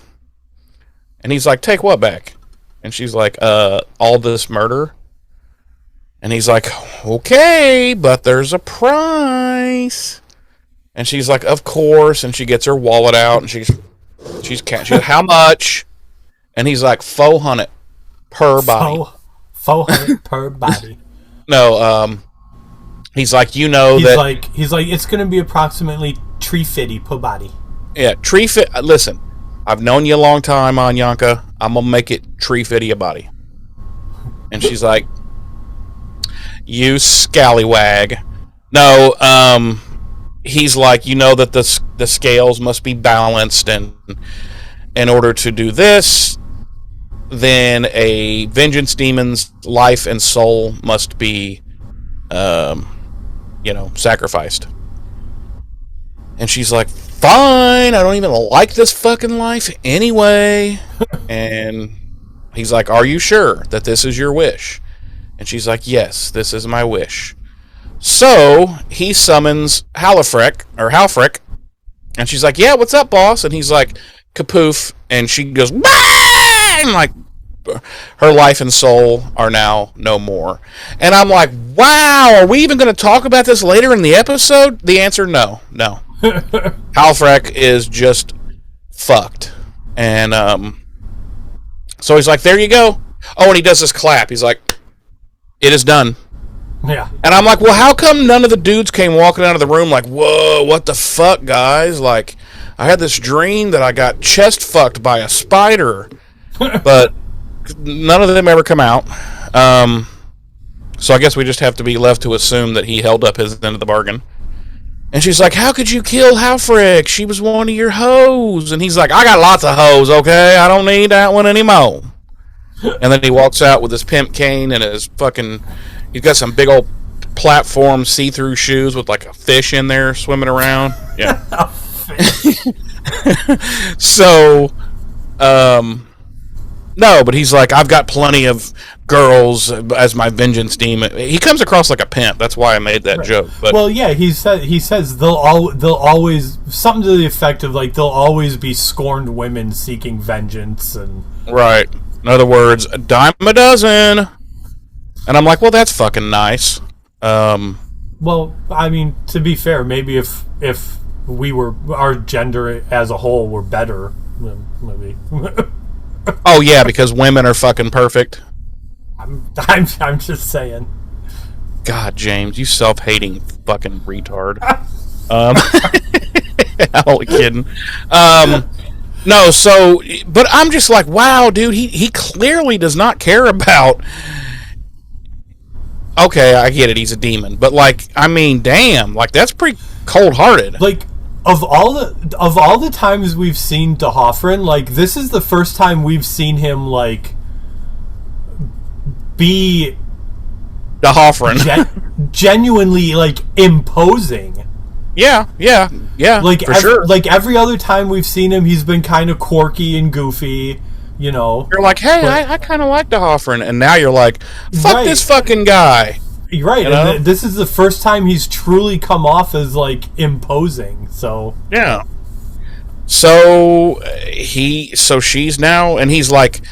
And he's like, take what back? And she's like, all this murder. And he's like, okay, but there's a price. And she's like, of course. And she gets her wallet out, and she's how much? And he's like, 400 per body. 400 per body. No, he's like, he's like, it's going to be approximately $350 per body. Yeah, listen, I've known you a long time, Anyanka. I'm going to make it $350 a body. And she's like, you scallywag. No, he's like, that the scales must be balanced, and in order to do this, then a vengeance demon's life and soul must be, sacrificed. And she's like, fine, I don't even like this fucking life anyway. And he's like, are you sure that this is your wish? And And she's like, yes, this is my wish. So he summons Halfrek, and she's like, yeah, what's up, boss? And he's like, kapoof, and she goes, bah! And like, her life and soul are now no more. And I'm like, wow, are we even going to talk about this later in the episode? The answer, no. Halfrek is just fucked. And so he's like, there you go. Oh, and he does this clap. He's like, it is done. Yeah. And I'm like, well, how come none of the dudes came walking out of the room like, whoa, what the fuck, guys? Like, I had this dream that I got chest fucked by a spider. But none of them ever come out. So I guess we just have to be left to assume that he held up his end of the bargain. And she's like, how could you kill Halfrek? She was one of your hoes. And he's like, I got lots of hoes, okay? I don't need that one anymore. And then he walks out with his pimp cane and his fucking... He's got some big old platform see-through shoes with like a fish in there swimming around. Yeah. So, no, but he's like, I've got plenty of girls as my vengeance team. He comes across like a pimp. That's why I made that joke. But well, yeah, he says they'll always something to the effect of like they'll always be scorned women seeking vengeance and right. In other words, a dime a dozen. And I'm like, well, that's fucking nice. Well, I mean, to be fair, maybe if we were our gender as a whole were better, maybe. Oh yeah, because women are fucking perfect. I'm just saying. God, James, you self-hating fucking retard. I'm only kidding. No, so, but I'm just like, wow, dude, he clearly does not care about. Okay, I get it, he's a demon, but like, I mean, damn, like that's pretty cold-hearted. Like, of all the times we've seen D'Hoffryn, like this is the first time we've seen him like be D'Hoffryn genuinely like imposing. Yeah, Like for sure. Like every other time we've seen him, he's been kind of quirky and goofy. You know, you're like, hey, I kind of like D'Hoffryn, and now you're like, fuck this fucking guy. Right, you know? And this is the first time he's truly come off as like imposing. So yeah. So she's now, and he's like,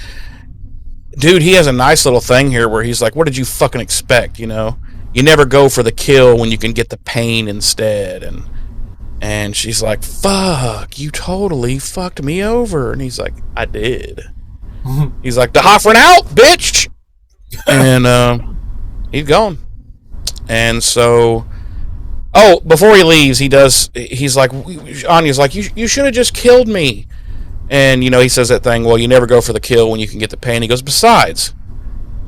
dude, he has a nice little thing here where he's like, what did you fucking expect? You know, you never go for the kill when you can get the pain instead, and she's like, fuck, you totally fucked me over. And he's like, I did. He's like, D'Hoffryn out, bitch! And he's gone. And so, before he leaves, he's like, Anya's like, you should have just killed me. And, you know, he says that thing, well, you never go for the kill when you can get the pain. He goes, besides,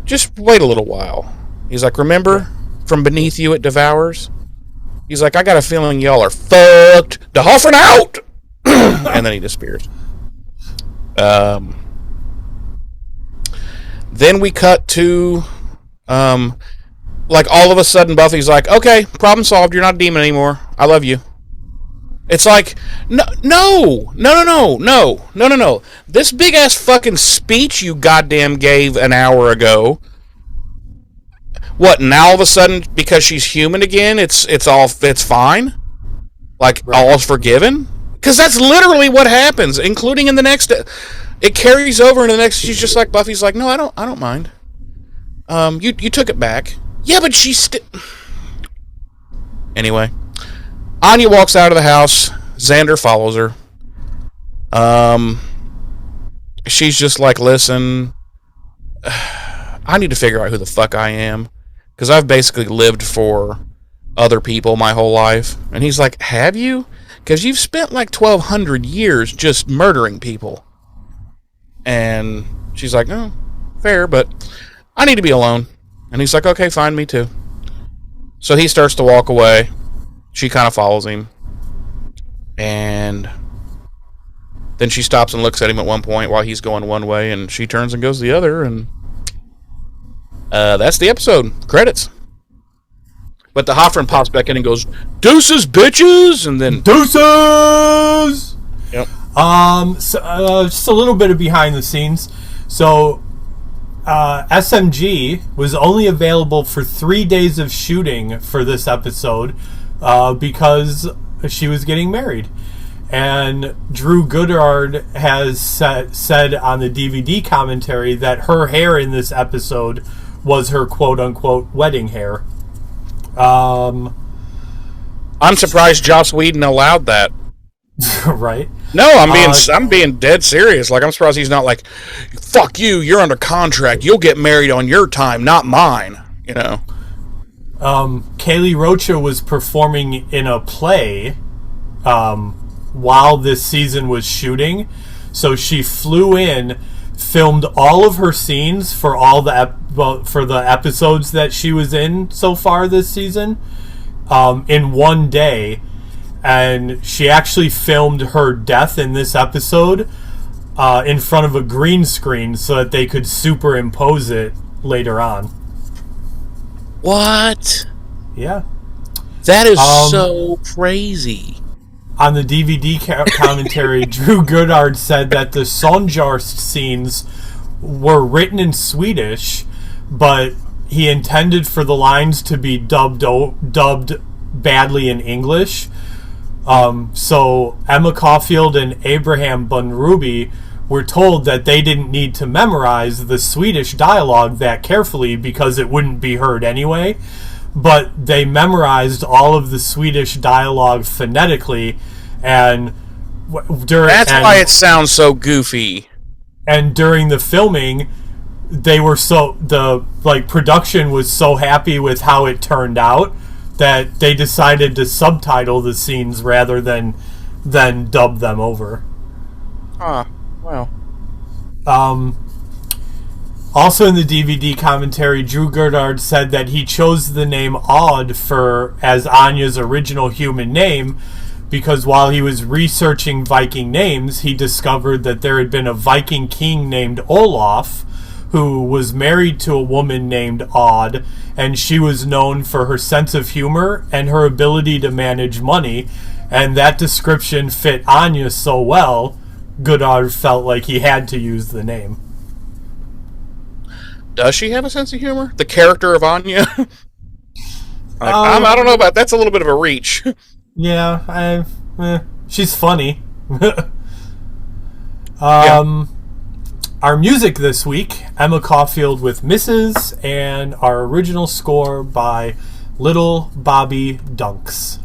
just wait a little while. He's like, remember, from beneath you it devours? He's like, I got a feeling y'all are fucked. D'Hoffryn out! And then he disappears. Then we cut to, like, all of a sudden Buffy's like, okay, problem solved. You're not a demon anymore. I love you. It's like, no. This big-ass fucking speech you goddamn gave an hour ago. What, now all of a sudden, because she's human again, it's fine? Like, all's forgiven? Because that's literally what happens, including in the next... It carries over into the next... She's just like, Buffy's like, no, I don't mind. You took it back. Yeah, but she's still... Anyway. Anya walks out of the house. Xander follows her. She's just like, listen... I need to figure out who the fuck I am. Because I've basically lived for other people my whole life. And he's like, have you? Because you've spent like 1,200 years just murdering people. And she's like, oh, fair, but I need to be alone. And he's like, okay, fine, me too. So he starts to walk away. She kind of follows him. And then she stops and looks at him at one point while he's going one way. And she turns and goes the other. And that's the episode. Credits. But D'Hoffryn pops back in and goes, deuces, bitches! And then... Deuces! Yep. So, just a little bit of behind the scenes. So, SMG was only available for 3 days of shooting for this episode because she was getting married. And Drew Goddard has said on the DVD commentary that her hair in this episode was her quote-unquote wedding hair. I'm surprised Joss Whedon allowed that. Right? No, I'm being dead serious. Like, I'm surprised he's not like, fuck you, you're under contract. You'll get married on your time, not mine. You know. Kaylee Rocha was performing in a play while this season was shooting, so she flew in, filmed all of her scenes for all for the episodes that she was in so far this season in one day. And she actually filmed her death in this episode in front of a green screen so that they could superimpose it later on. What? Yeah. That is so crazy. On the DVD commentary, Drew Goddard said that the Sonjarst scenes were written in Swedish, but he intended for the lines to be dubbed badly in English. So Emma Caulfield and Abraham Bunruby were told that they didn't need to memorize the Swedish dialogue that carefully because it wouldn't be heard anyway, but they memorized all of the Swedish dialogue phonetically, and that's why it sounds so goofy. And during the filming, they were production was so happy with how it turned out that they decided to subtitle the scenes rather than dub them over. Well. Also in the DVD commentary, Drew Goddard said that he chose the name Odd as Anya's original human name because while he was researching Viking names, he discovered that there had been a Viking king named Olaf who was married to a woman named Odd, and she was known for her sense of humor and her ability to manage money, and that description fit Anya so well, Goddard felt like he had to use the name. Does she have a sense of humor? The character of Anya? I don't know about that's a little bit of a reach. Yeah, she's funny. Yeah. Our music this week, Emma Caulfield with Mrs., and our original score by Little Bobby Dunks.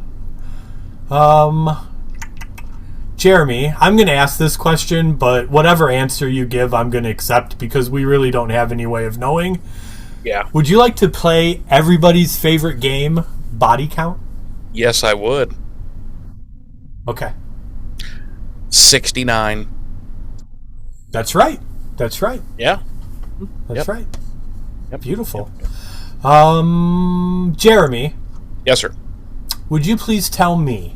Jeremy, I'm going to ask this question, but whatever answer you give, I'm going to accept because we really don't have any way of knowing. Yeah. Would you like to play everybody's favorite game, Body Count? Yes, I would. Okay. 69. That's right. Yeah. That's right. Yep. Beautiful. Yep. Jeremy. Yes, sir. Would you please tell me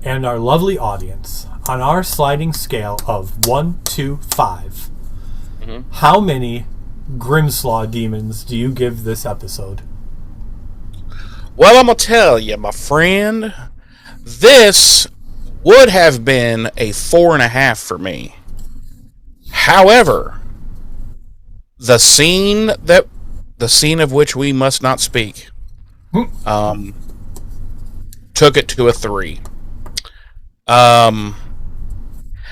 and our lovely audience, on our sliding scale of 1 to 5, how many Grimslaw demons do you give this episode? Well, I'm going to tell you, my friend, this would have been a 4.5 for me. However, the scene of which we must not speak, took it to a 3.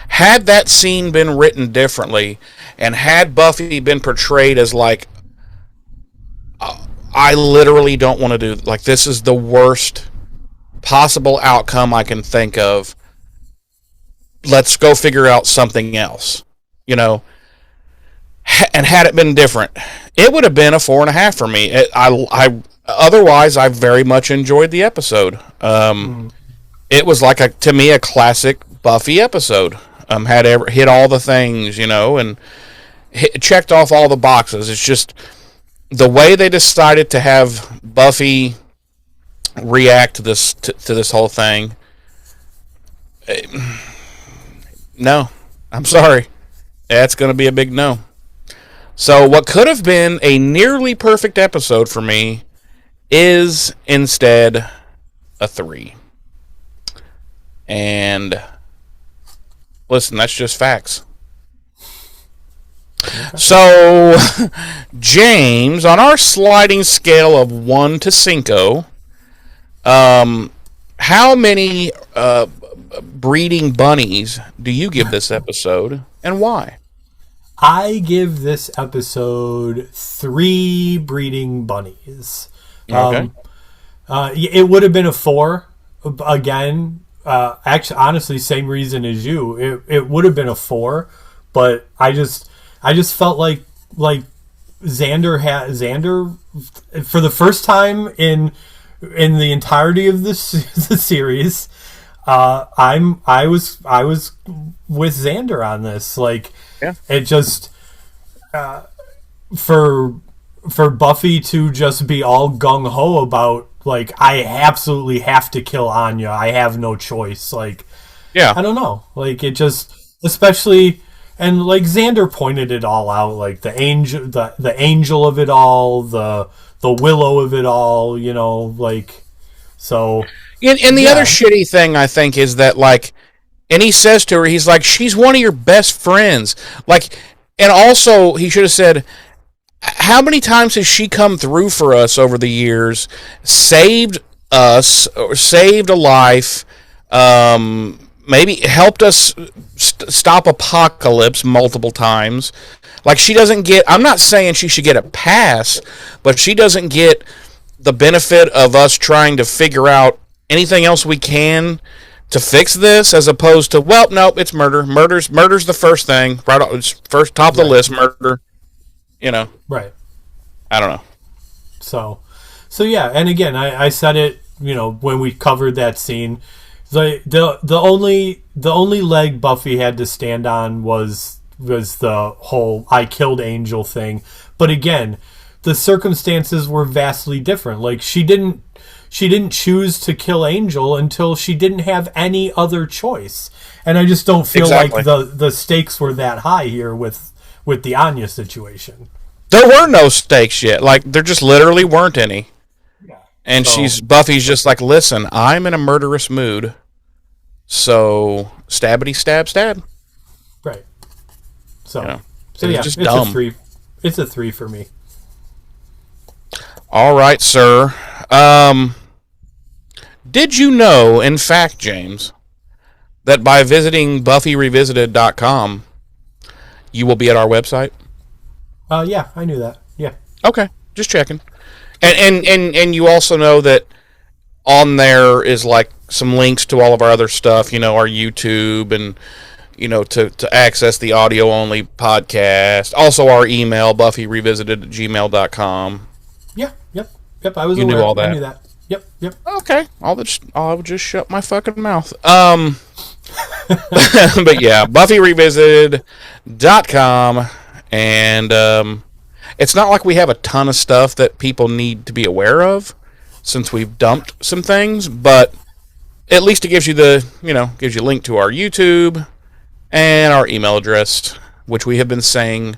Had that scene been written differently, and had Buffy been portrayed as like, I literally don't want to do, like, this is the worst possible outcome I can think of. Let's go figure out something else, you know. And had it been different, it would have been a 4.5 for me. Otherwise, I very much enjoyed the episode. It was like to me a classic Buffy episode. Had hit all the things, you know, and checked off all the boxes. It's just the way they decided to have Buffy react to this whole thing. No, I'm sorry. That's going to be a big no. So what could have been a nearly perfect episode for me is instead a 3. And listen, that's just facts. So, James, on our sliding scale of 1 to 5, how many breeding bunnies do you give this episode, and why? I give this episode 3 breeding bunnies. Okay. It would have been a 4 again. Actually, honestly, same reason as you. It would have been a 4, but I just felt like Xander for the first time in the entirety of the series. I was with Xander on this. Like, yeah. It just for Buffy to just be all gung ho about, like, I absolutely have to kill Anya. I have no choice. Like, yeah, I don't know. Like, it just, especially, and like Xander pointed it all out, like the angel of it all, the willow of it all. You know, like, so. And the other shitty thing, I think, is that, like, and he says to her, he's like, she's one of your best friends. Like, and also, he should have said, how many times has she come through for us over the years, saved us, or saved a life, maybe helped us stop apocalypse multiple times. Like, she doesn't get, I'm not saying she should get a pass, but she doesn't get the benefit of us trying to figure out anything else we can to fix this, as opposed to, well, nope, it's murder. Murder's the first thing, right? It's first, top of the list, murder. You know, right? I don't know. So yeah, and again, I said it, you know, when we covered that scene. The only leg Buffy had to stand on was the whole I killed Angel thing. But again, the circumstances were vastly different. Like, she didn't choose to kill Angel until she didn't have any other choice. And I just don't feel like the stakes were that high here with the Anya situation. There were no stakes yet. Like, there just literally weren't any. Yeah. And Buffy's just like, listen, I'm in a murderous mood. So, stabbity stab stab. Right. So, you know, so yeah, just dumb. A 3. It's a 3 for me. All right, sir. Did you know, in fact, James, that by visiting BuffyRevisited.com, you will be at our website? Yeah, I knew that. Yeah. Okay, just checking. And you also know that on there is, like, some links to all of our other stuff, you know, our YouTube, and, you know, to access the audio-only podcast. Also our email, BuffyRevisited@gmail.com. Yeah, yep. I was aware. Knew all that. I knew that. Yep. Okay, I'll just shut my fucking mouth. But yeah, BuffyRevisited.com, and it's not like we have a ton of stuff that people need to be aware of, since we've dumped some things, but at least it gives you gives you a link to our YouTube and our email address, which we have been saying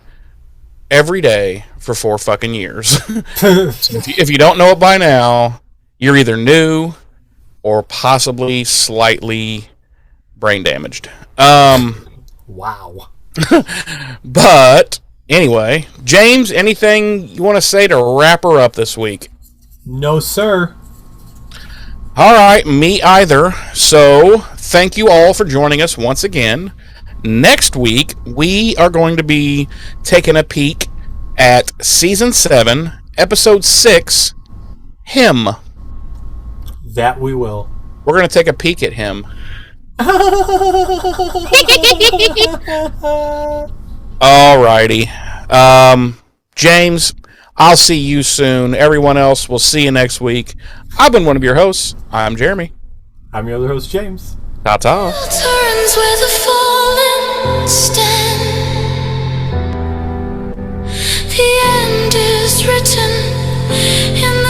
every day for 4 fucking years. So if you don't know it by now, you're either new or possibly slightly brain damaged. Wow. But anyway, James, anything you want to say to wrap her up this week? No, sir. All right, me either. So, thank you all for joining us once again. Next week, we are going to be taking a peek at Season 7, Episode 6, Him. That we will. We're going to take a peek at him. Alrighty. James, I'll see you soon. Everyone else, we'll see you next week. I've been one of your hosts. I'm Jeremy. I'm your other host, James. Ta-ta. Turns where the fallen stand. The end is written in the